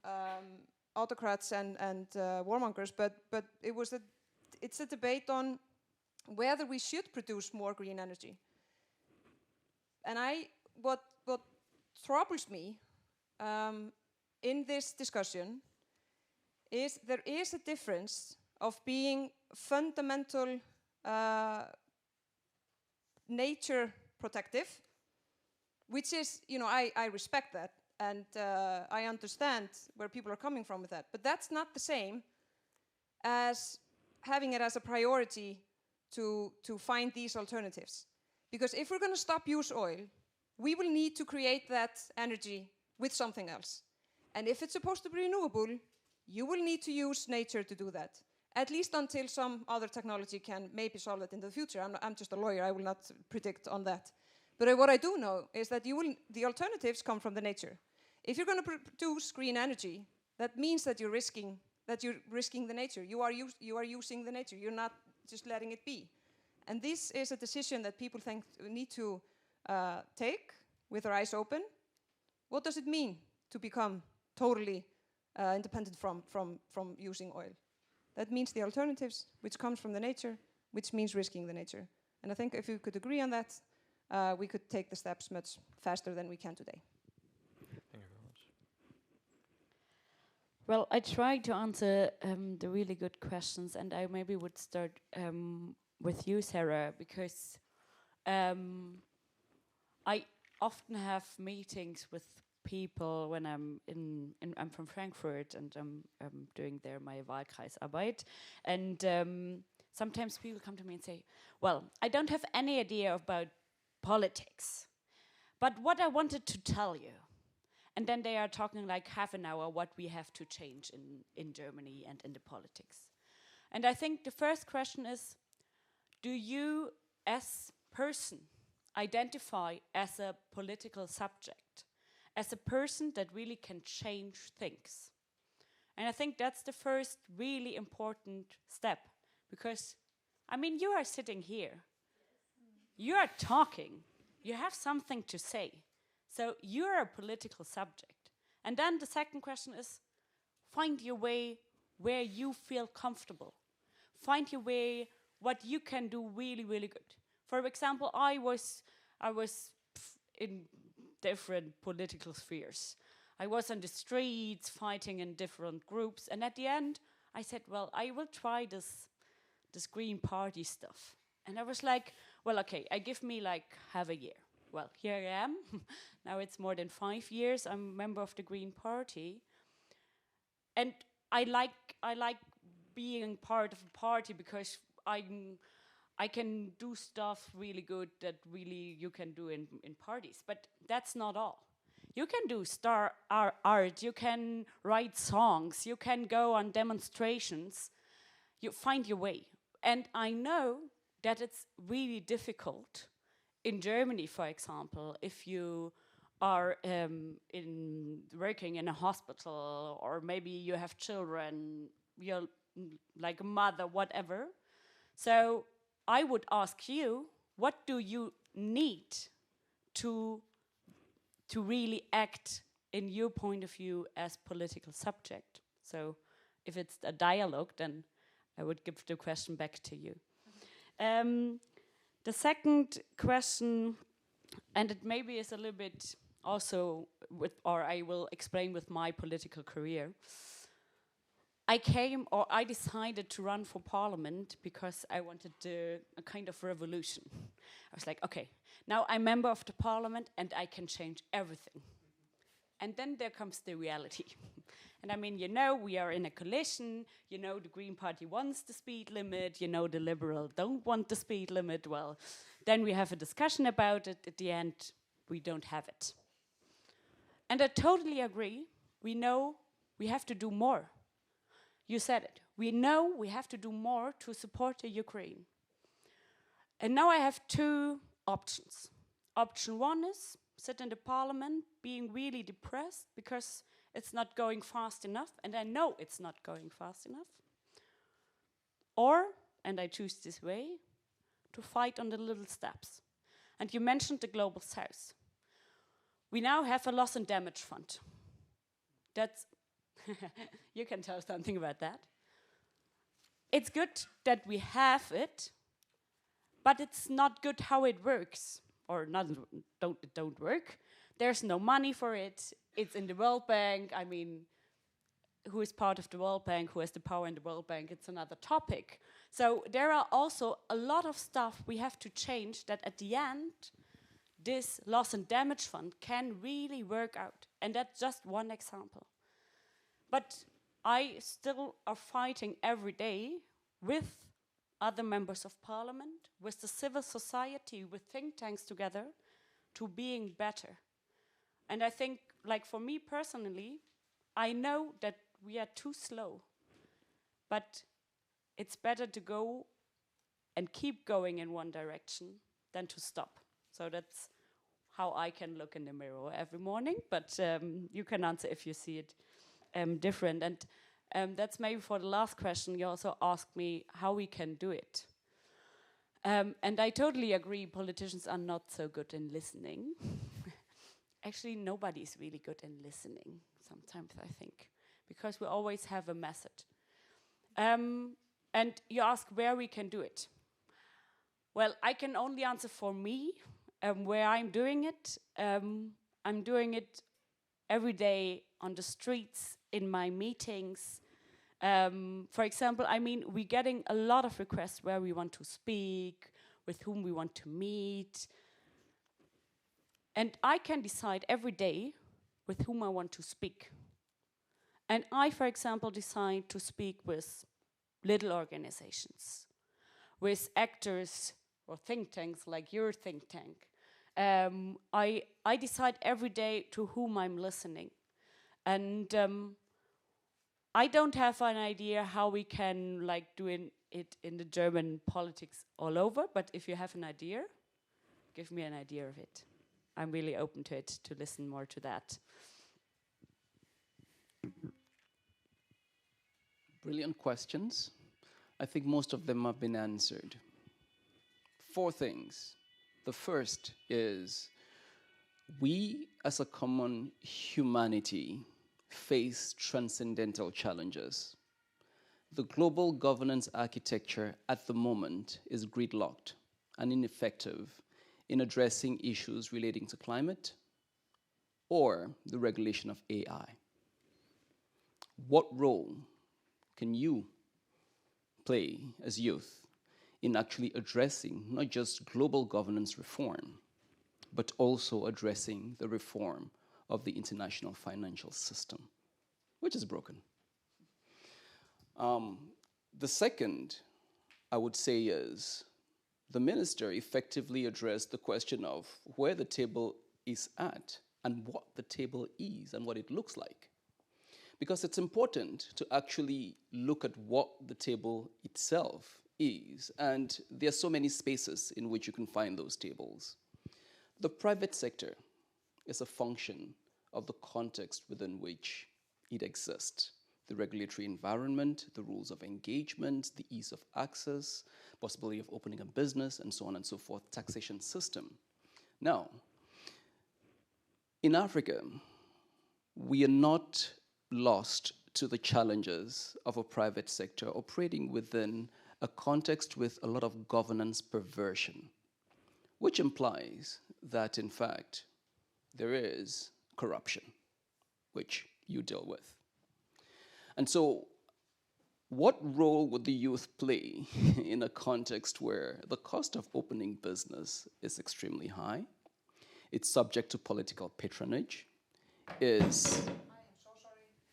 autocrats and warmongers, but it's a debate on whether we should produce more green energy. And what troubles me in this discussion is there is a difference of being fundamental nature protective, which is, I respect that, and I understand where people are coming from with that, but that's not the same as having it as a priority to find these alternatives. Because if we're going to stop use oil, we will need to create that energy with something else. And if it's supposed to be renewable, you will need to use nature to do that, at least until some other technology can maybe solve it in the future. I'm just a lawyer, I will not predict on that. But what I do know is that the alternatives come from the nature. If you're going to produce green energy, that means that you're risking the nature. You are using the nature. You're not just letting it be. And this is a decision that people need to take with their eyes open. What does it mean to become totally independent from using oil? That means the alternatives, which comes from the nature, which means risking the nature. And I think if we could agree on that, we could take the steps much faster than we can today. Thank you very much. Well, I tried to answer the really good questions, and I maybe would start with you, Sarah, because I often have meetings with people when I'm I'm from Frankfurt and I'm doing there my Wahlkreisarbeit, and sometimes people come to me and say, well, I don't have any idea about politics, but what I wanted to tell you, and then they are talking like half an hour what we have to change in Germany and in the politics. And I think the first question is, do you as person identify as a political subject, as a person that really can change things? And I think that's the first really important step, because, I mean, you are sitting here, you are talking, you have something to say, so you're a political subject. And then the second question is, find your way where you feel comfortable. Find your way what you can do really, really good. For example, I was in different political spheres. I was on the streets fighting in different groups, and at the end I said, well, I will try this Green Party stuff. And I was like, well, okay, I give me like half a year. Well, here I am. Now it's more than 5 years. I'm a member of the Green Party. And I like being part of a party because I can do stuff really good that really you can do in parties. But that's not all. You can do art, you can write songs, you can go on demonstrations. You find your way. And I know that it's really difficult in Germany, for example, if you are working in a hospital, or maybe you have children, you're like a mother, whatever. So I would ask you, what do you need to really act in your point of view as political subject? So if it's a dialogue, then I would give the question back to you. The second question, and it maybe is a little bit also with, or I will explain with my political career. I decided to run for parliament because I wanted a kind of revolution. I was like, okay, now I'm member of the parliament and I can change everything. And then there comes the reality. And I mean, you know, we are in a coalition, you know, the Green Party wants the speed limit, you know, the Liberal don't want the speed limit. Well, then we have a discussion about it. At the end, we don't have it. And I totally agree. We know we have to do more. You said it. We know we have to do more to support the Ukraine. And now I have two options. Option one is sit in the parliament being really depressed because it's not going fast enough, and I know it's not going fast enough. Or, and I choose this way, to fight on the little steps. And you mentioned the Global South. We now have a loss and damage fund. That's, you can tell something about that. It's good that we have it, but it's not good how it works. Or not, don't work. There's no money for it. It's in the World Bank. I mean, who is part of the World Bank? Who has the power in the World Bank? It's another topic. So there are also a lot of stuff we have to change that at the end, this loss and damage fund can really work out. And that's just one example. But I still are fighting every day with other members of parliament, with the civil society, with think tanks together, to being better. And I think, like for me personally, I know that we are too slow, but it's better to go and keep going in one direction than to stop. So that's how I can look in the mirror every morning, but you can answer if you see it different. And that's maybe for the last question. You also asked me how we can do it. And I totally agree, politicians are not so good in listening. Actually, nobody's really good in listening, sometimes I think, because we always have a message. And you ask where we can do it. Well, I can only answer for me, where I'm doing it. I'm doing it every day on the streets, in my meetings. For example, I mean, we're getting a lot of requests where we want to speak, with whom we want to meet. And I can decide every day with whom I want to speak. And I, for example, decide to speak with little organizations, with actors or think tanks like your think tank. I decide every day to whom I'm listening. And I don't have an idea how we can like do it in the German politics all over, but if you have an idea, give me an idea of it. I'm really open to it, to listen more to that. Brilliant questions. I think most of them have been answered. 4 things. The first is we as a common humanity face transcendental challenges. The global governance architecture at the moment is gridlocked and ineffective in addressing issues relating to climate or the regulation of AI. What role can you play as youth in actually addressing not just global governance reform, but also addressing the reform of the international financial system, which is broken. The second, I would say, is the minister effectively addressed the question of where the table is at and what the table is and what it looks like. Because it's important to actually look at what the table itself is, and there are so many spaces in which you can find those tables. The private sector is a function of the context within which it exists. The regulatory environment, the rules of engagement, the ease of access, possibility of opening a business, and so on and so forth, taxation system. Now, in Africa, we are not lost to the challenges of a private sector operating within a context with a lot of governance perversion, which implies that, in fact, there is corruption, which you deal with. And so, what role would the youth play in a context where the cost of opening business is extremely high, it's subject to political patronage, is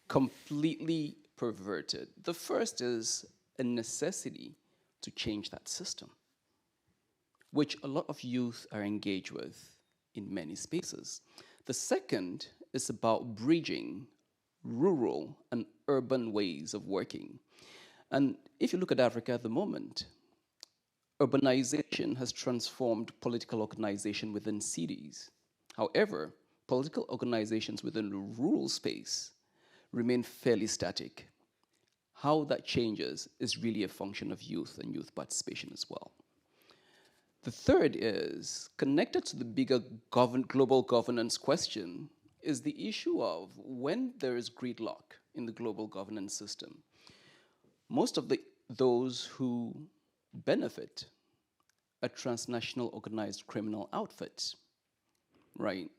completely perverted? The first is a necessity to change that system, which a lot of youth are engaged with in many spaces. The second is about bridging rural and urban ways of working. And if you look at Africa at the moment, urbanization has transformed political organization within cities. However, political organizations within the rural space remain fairly static. How that changes is really a function of youth and youth participation as well. The third is, connected to the bigger global governance question, is the issue of when there is gridlock in the global governance system, most of those who benefit are transnational organized criminal outfits, right?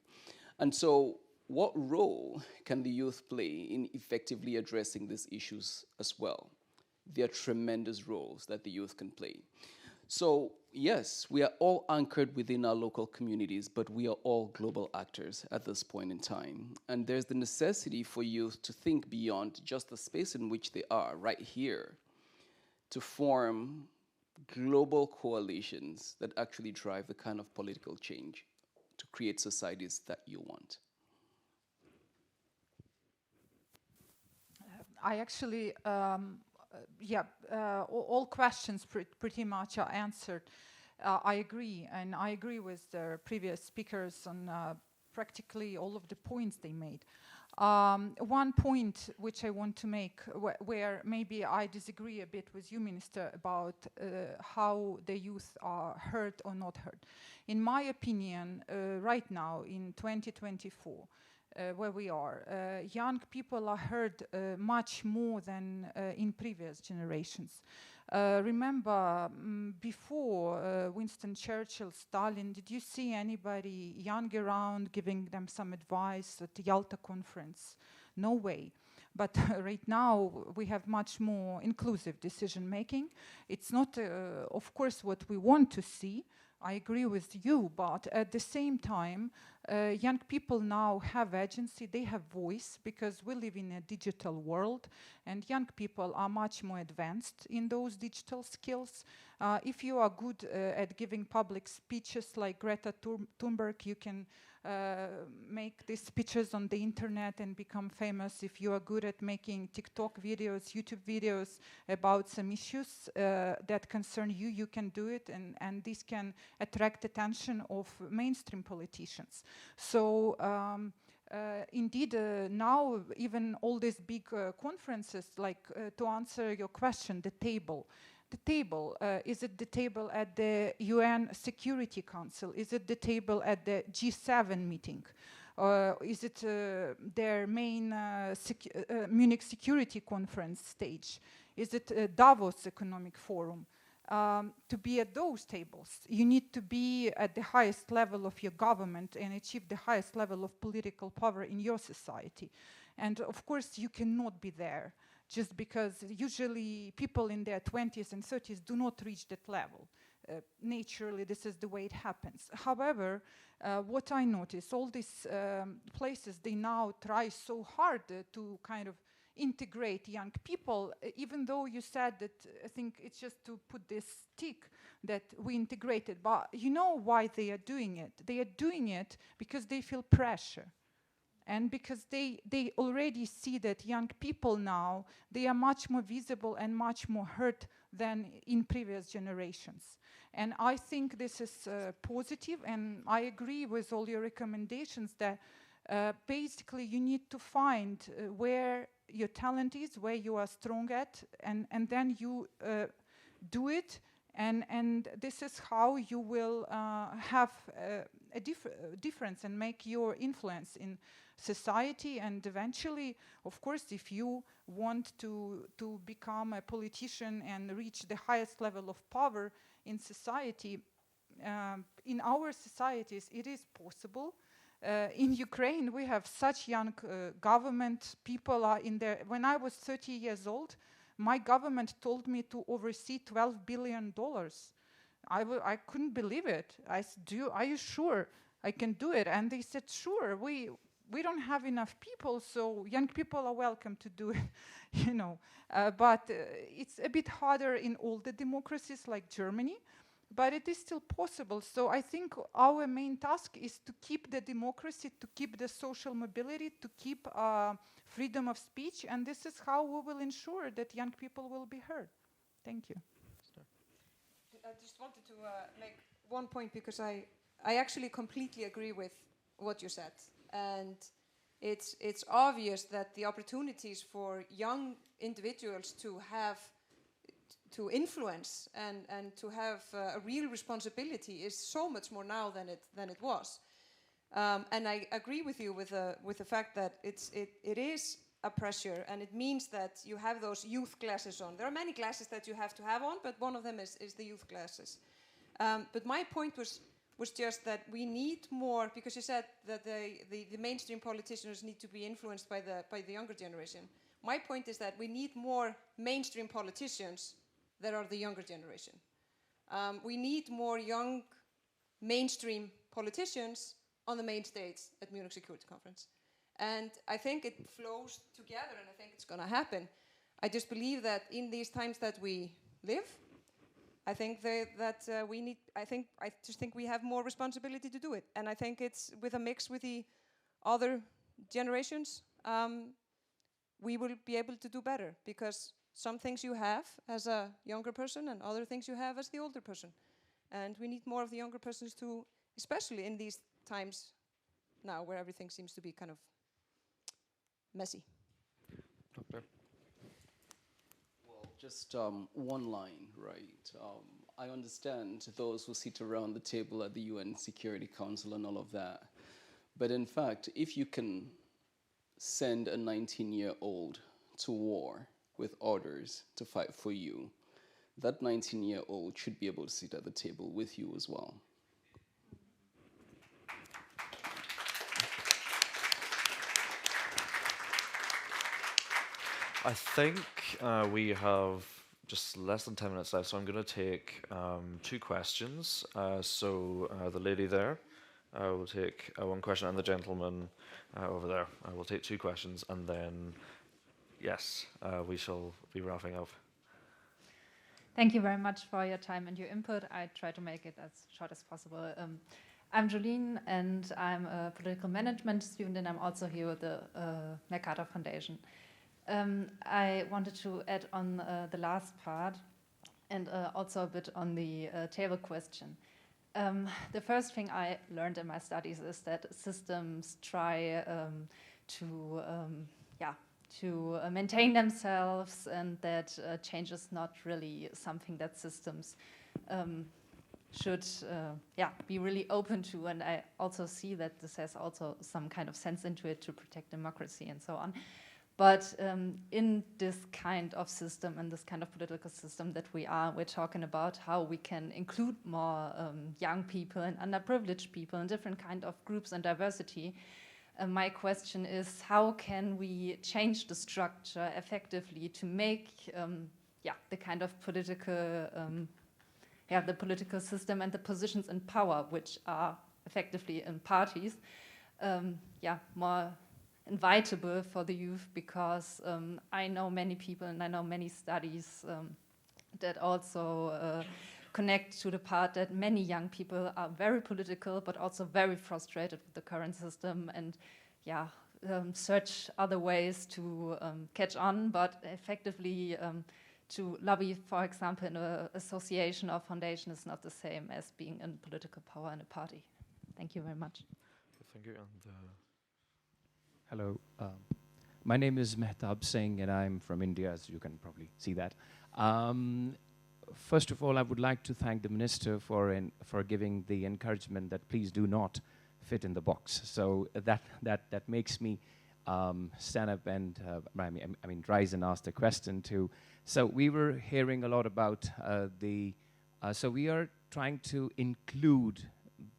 And so what role can the youth play in effectively addressing these issues as well? There are tremendous roles that the youth can play. So yes, we are all anchored within our local communities, but we are all global actors at this point in time. And there's the necessity for youth to think beyond just the space in which they are right here, to form global coalitions that actually drive the kind of political change to create societies that you want. I actually, all questions pretty much are answered. I agree, and I agree with the previous speakers on practically all of the points they made. One point which I want to make, where maybe I disagree a bit with you, Minister, about how the youth are heard or not heard. In my opinion, right now in 2024, where we are, young people are heard much more than in previous generations. Remember, before Winston Churchill, Stalin, did you see anybody young around giving them some advice at the Yalta conference? No way. But right now, we have much more inclusive decision making. It's not, of course, what we want to see. I agree with you, but at the same time, young people now have agency, they have voice, because we live in a digital world, and young people are much more advanced in those digital skills. If you are good at giving public speeches like Greta Thunberg, you can make these speeches on the internet and become famous. If you are good at making TikTok videos, YouTube videos about some issues that concern you, you can do it, and this can attract attention of mainstream politicians. So indeed, now even all these big conferences, like to answer your question, the table, is it the table at the UN Security Council? Is it the table at the G7 meeting? Is it their main Munich Security Conference stage? Is it Davos Economic Forum? To be at those tables, you need to be at the highest level of your government and achieve the highest level of political power in your society. And of course, you cannot be there just because usually people in their 20s and 30s do not reach that level. Naturally, this is the way it happens. However, what I notice, all these places, they now try so hard to kind of integrate young people, even though you said that, I think it's just to put this tick that we integrated, but you know why they are doing it? They are doing it because they feel pressure. And because they already see that young people now, they are much more visible and much more heard than in previous generations. And I think this is positive, and I agree with all your recommendations that basically you need to find where your talent is, where you are strong at, and then you do it, and this is how you will have a difference and make your influence in society. And eventually, of course, if you want to become a politician and reach the highest level of power in society, in our societies, it is possible. In Ukraine, we have such young government. People are in there. When I was 30 years old, my government told me to oversee $12 billion. I couldn't believe it. I said, are you sure I can do it? And they said, sure, we don't have enough people, so young people are welcome to do it, you know. But it's a bit harder in all the democracies like Germany, but it is still possible. So I think our main task is to keep the democracy, to keep the social mobility, to keep freedom of speech, and this is how we will ensure that young people will be heard. Thank you. I just wanted to make one point, because I actually completely agree with what you said. And it's obvious that the opportunities for young individuals to influence and to have a real responsibility is so much more now than it was. And I agree with you with the fact that it is a pressure, and it means that you have those youth glasses on. There are many glasses that you have to have on, but one of them is the youth glasses. But my point was just that we need more, because you said that the mainstream politicians need to be influenced by the younger generation. My point is that we need more mainstream politicians that are the younger generation. We need more young mainstream politicians on the main stage at Munich Security Conference. And I think it flows together, and I think it's going to happen. I just believe that in these times that we live, I think I just think we have more responsibility to do it. And I think it's with a mix with the other generations, we will be able to do better, because some things you have as a younger person and other things you have as the older person. And we need more of the younger persons to, especially in these times now where everything seems to be kind of messy. Doctor? Well, just one line, right? I understand those who sit around the table at the UN Security Council and all of that. But in fact, if you can send a 19-year-old to war with orders to fight for you, that 19-year-old should be able to sit at the table with you as well. I think we have just less than 10 minutes left, so I'm going to take 2 questions. So the lady there will take one question, and the gentleman over there will take 2 questions, and then, yes, we shall be wrapping up. Thank you very much for your time and your input. I try to make it as short as possible. I'm Jolene, and I'm a political management student, and I'm also here with the Mercator Foundation. I wanted to add on the last part, and also a bit on the table question. The first thing I learned in my studies is that systems try to maintain themselves, and that change is not really something that systems should be really open to. And I also see that this has also some kind of sense into it to protect democracy and so on. But in this kind of system, in this kind of political system that we're talking about how we can include more young people and underprivileged people and different kind of groups and diversity. My question is, how can we change the structure effectively to make the kind of political, the political system and the positions in power, which are effectively in parties, more invitable for the youth? Because I know many people and I know many studies that also connect to the part that many young people are very political, but also very frustrated with the current system, and search other ways to catch on, but effectively to lobby, for example, in an association or foundation is not the same as being in political power in a party. Thank you very much. Thank you. And hello, my name is Mehtab Singh and I'm from India, as you can probably see that. First of all, I would like to thank the Minister for giving the encouragement that please do not fit in the box. So that makes me stand up and I mean rise and ask the question too. So we were hearing a lot about so we are trying to include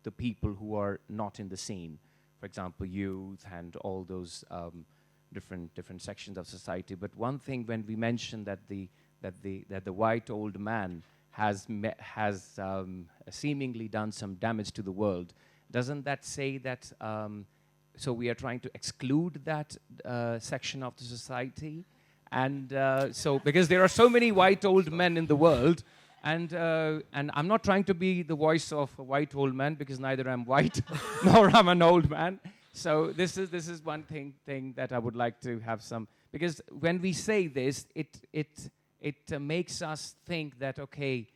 the people who are not in the scene, for example, youth and all those different sections of society. But one thing, when we mentioned that the white old man has seemingly done some damage to the world, doesn't that say that? So we are trying to exclude that section of the society, and so because there are so many white old men in the world, and I'm not trying to be the voice of a white old man, because neither I'm white nor I'm an old man. So this is one thing that I would like to have some, because when we say this, it makes us think that, okay,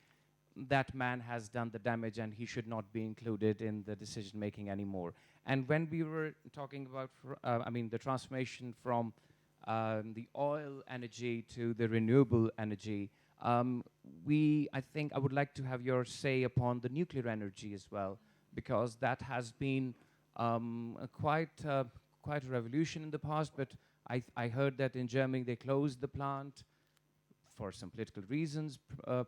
that man has done the damage and he should not be included in the decision making anymore. And when we were talking about, the transformation from the oil energy to the renewable energy, I think I would like to have your say upon the nuclear energy as well, because that has been quite a revolution in the past. But I heard that in Germany they closed the plant for some political reasons,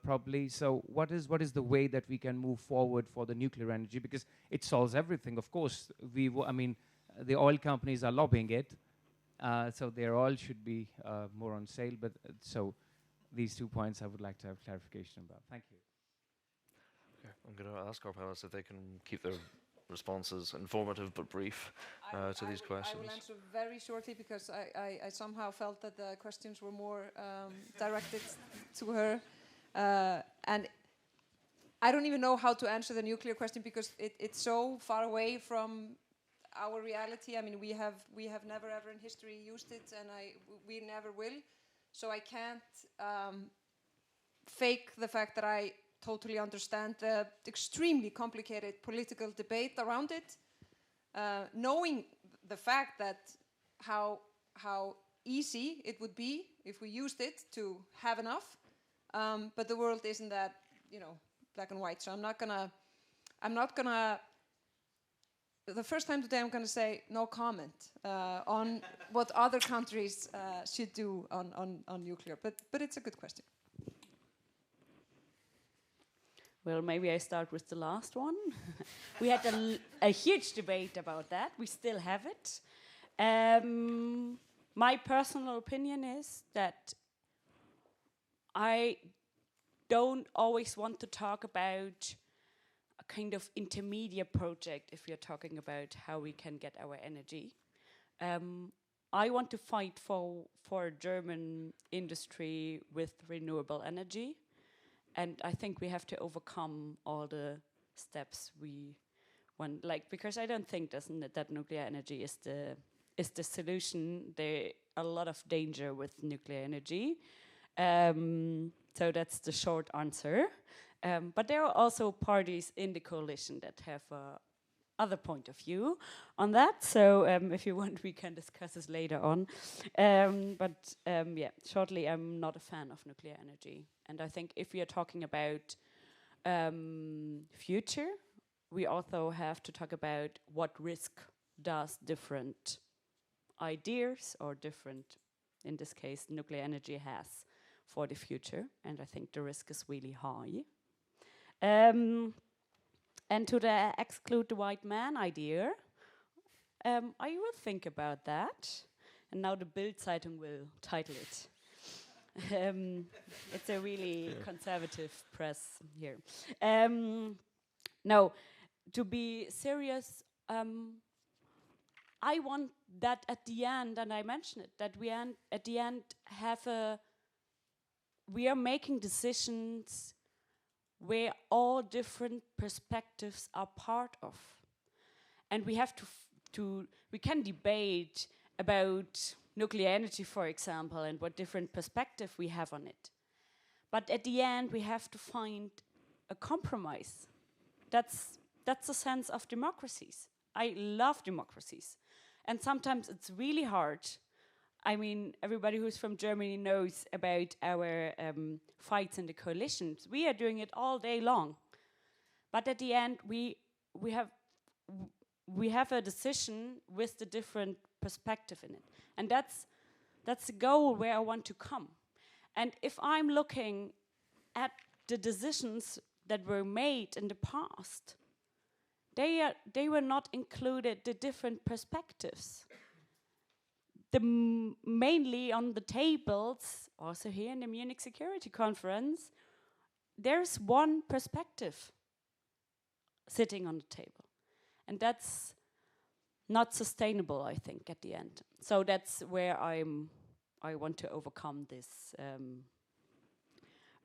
probably. So what is the way that we can move forward for the nuclear energy? Because it solves everything. Of course, the oil companies are lobbying it, so their oil should be more on sale. But so these 2 points I would like to have clarification about. Thank you. Okay, I'm going to ask our panelists if they can keep their responses informative but brief to these questions. I will answer very shortly, because I somehow felt that the questions were more directed to her. And I don't even know how to answer the nuclear question, because it's so far away from our reality. I mean, we have never ever in history used it, and we never will. So I can't fake the fact that I totally understand the extremely complicated political debate around it, knowing the fact that how easy it would be if we used it to have enough, but the world isn't that, black and white. So I'm not gonna. The first time today, I'm gonna say no comment on what other countries should do on nuclear. But it's a good question. Well, maybe I start with the last one. We had a huge debate about that. We still have it. My personal opinion is that I don't always want to talk about a kind of intermediate project if you're talking about how we can get our energy. I want to fight for a German industry with renewable energy. And I think we have to overcome all the steps we want, because I don't think that nuclear energy is the solution. There are a lot of danger with nuclear energy. So that's the short answer. But there are also parties in the coalition that have other point of view on that. So if you want, we can discuss this later on. Shortly, I'm not a fan of nuclear energy. And I think if we are talking about future, we also have to talk about what risk does different ideas or different, in this case, nuclear energy has for the future. And I think the risk is really high. And to exclude the white man idea, I will think about that. And now the Bild Zeitung will title it. It's a really conservative press here. No, to be serious, I want that at the end, and I mentioned it, that we at the end we are making decisions where all different perspectives are part of. And we have we can debate about nuclear energy, for example, and what different perspective we have on it. But at the end, we have to find a compromise. That's the sense of democracies. I love democracies. And sometimes it's really hard. I mean, everybody who's from Germany knows about our fights in the coalitions. We are doing it all day long. But at the end, we have a decision with the different perspective in it. And that's the goal where I want to come. And if I'm looking at the decisions that were made in the past, they were not included, the different perspectives. Mainly on the tables, also here in the Munich Security Conference, there's one perspective sitting on the table. And that's not sustainable, I think, at the end. So that's where I want to overcome this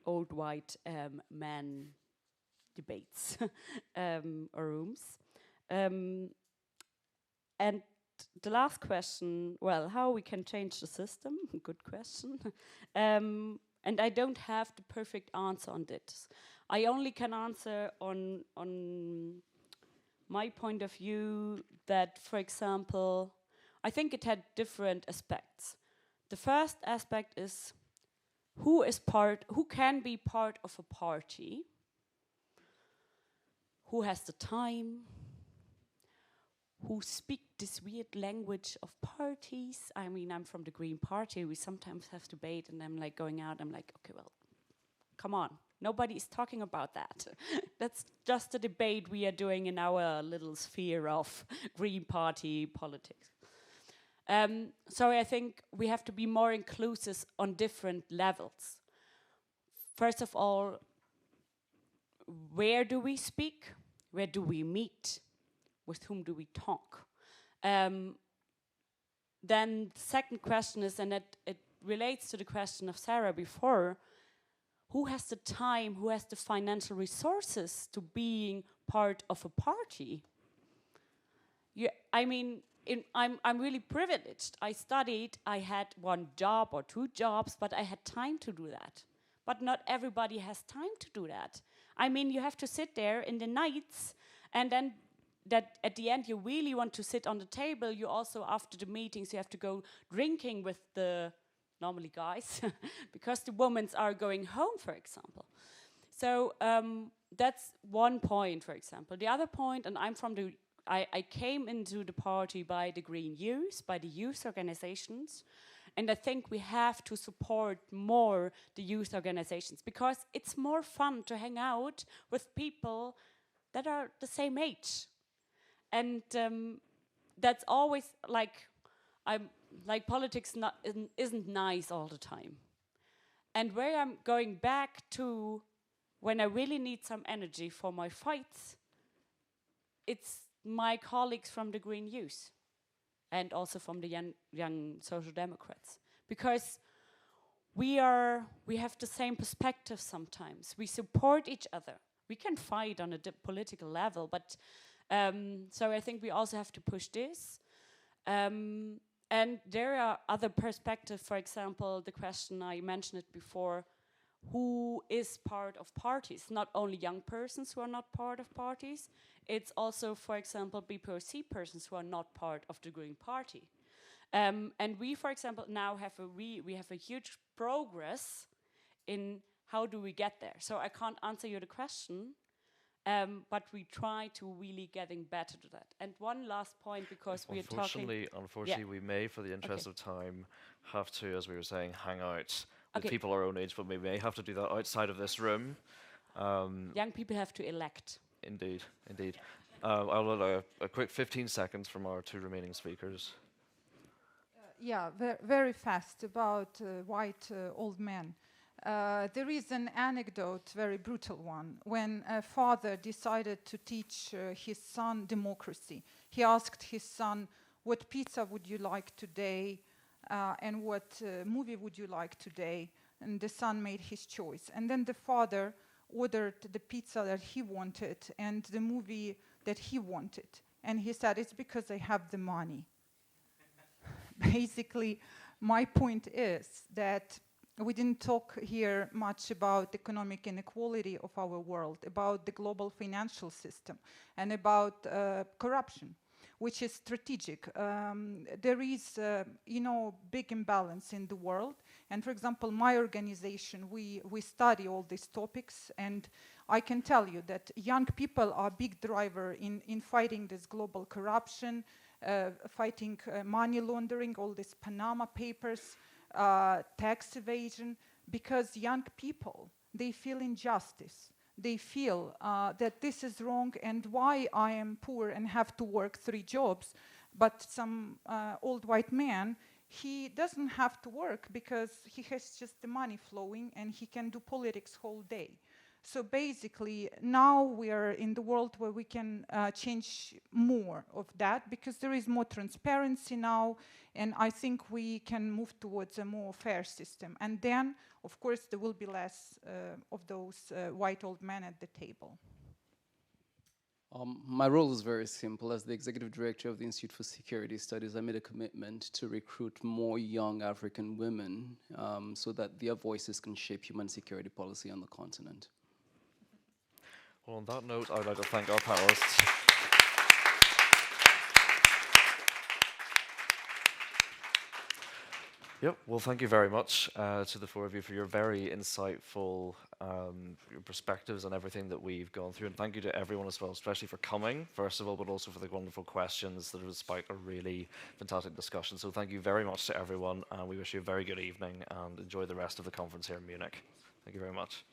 old white man debates or rooms. And the last question, well, how we can change the system? Good question. And I don't have the perfect answer on this. I only can answer on my point of view that, for example, I think it had different aspects. The first aspect is who can be part of a party, who has the time, who speak this weird language of parties. I mean, I'm from the Green Party, we sometimes have debate, and I'm like going out, I'm like, okay, well, come on. Nobody is talking about that. That's just a debate we are doing in our little sphere of Green Party politics. So I think we have to be more inclusive on different levels. First of all, where do we speak? Where do we meet? With whom do we talk? Then the second question is, and it relates to the question of Sarah before, who has the time, who has the financial resources to being part of a party? I'm really privileged. I studied, I had one job or two jobs, but I had time to do that. But not everybody has time to do that. I mean, you have to sit there in the nights, and then that at the end you really want to sit on the table. You also, after the meetings, you have to go drinking with the normally guys, because the women are going home, for example. So that's one point, for example. The other point, and I came into the party by the Green Youth, by the youth organizations, and I think we have to support more the youth organizations, because it's more fun to hang out with people that are the same age. And that's always politics isn't nice all the time. And where I'm going back to when I really need some energy for my fights, it's my colleagues from the Green Youth and also from the young Social Democrats. Because we have the same perspective sometimes. We support each other. We can fight on a political level, but so I think we also have to push this. And there are other perspectives, for example, the question I mentioned it before, who is part of parties? Not only young persons who are not part of parties, it's also, for example, BPOC persons who are not part of the Green Party. And we, for example, now have a huge progress in how do we get there. So I can't answer you the question, but we try to really getting better to that. And one last point, because we are talking... Unfortunately, we may, for the interest of time, have to, as we were saying, hang out with people our own age, but we may have to do that outside of this room. Young people have to elect. Indeed, indeed. I'll allow a quick 15 seconds from our two remaining speakers. Yeah, very fast about white old men. There is an anecdote, very brutal one, when a father decided to teach his son democracy. He asked his son, what pizza would you like today, and what movie would you like today? And the son made his choice. And then the father ordered the pizza that he wanted and the movie that he wanted. And he said, it's because I have the money. Basically, my point is that we didn't talk here much about economic inequality of our world, about the global financial system, and about corruption, which is strategic. There is, big imbalance in the world. And for example, my organization, we study all these topics, and I can tell you that young people are a big driver in fighting this global corruption, fighting money laundering, all these Panama Papers, tax evasion, because young people, they feel injustice. They feel that this is wrong, and why I am poor and have to work 3 jobs, but some old white man, he doesn't have to work because he has just the money flowing and he can do politics whole day. So basically, now we are in the world where we can change more of that because there is more transparency now, and I think we can move towards a more fair system. And then, of course, there will be less of those white old men at the table. My role is very simple. As the executive director of the Institute for Security Studies, I made a commitment to recruit more young African women so that their voices can shape human security policy on the continent. Well, on that note, I would like to thank our panelists. Yep, well, thank you very much to the 4 of you for your very insightful your perspectives on everything that we've gone through. And thank you to everyone as well, especially for coming, first of all, but also for the wonderful questions that have spiked a really fantastic discussion. So thank you very much to everyone, and we wish you a very good evening and enjoy the rest of the conference here in Munich. Thank you very much.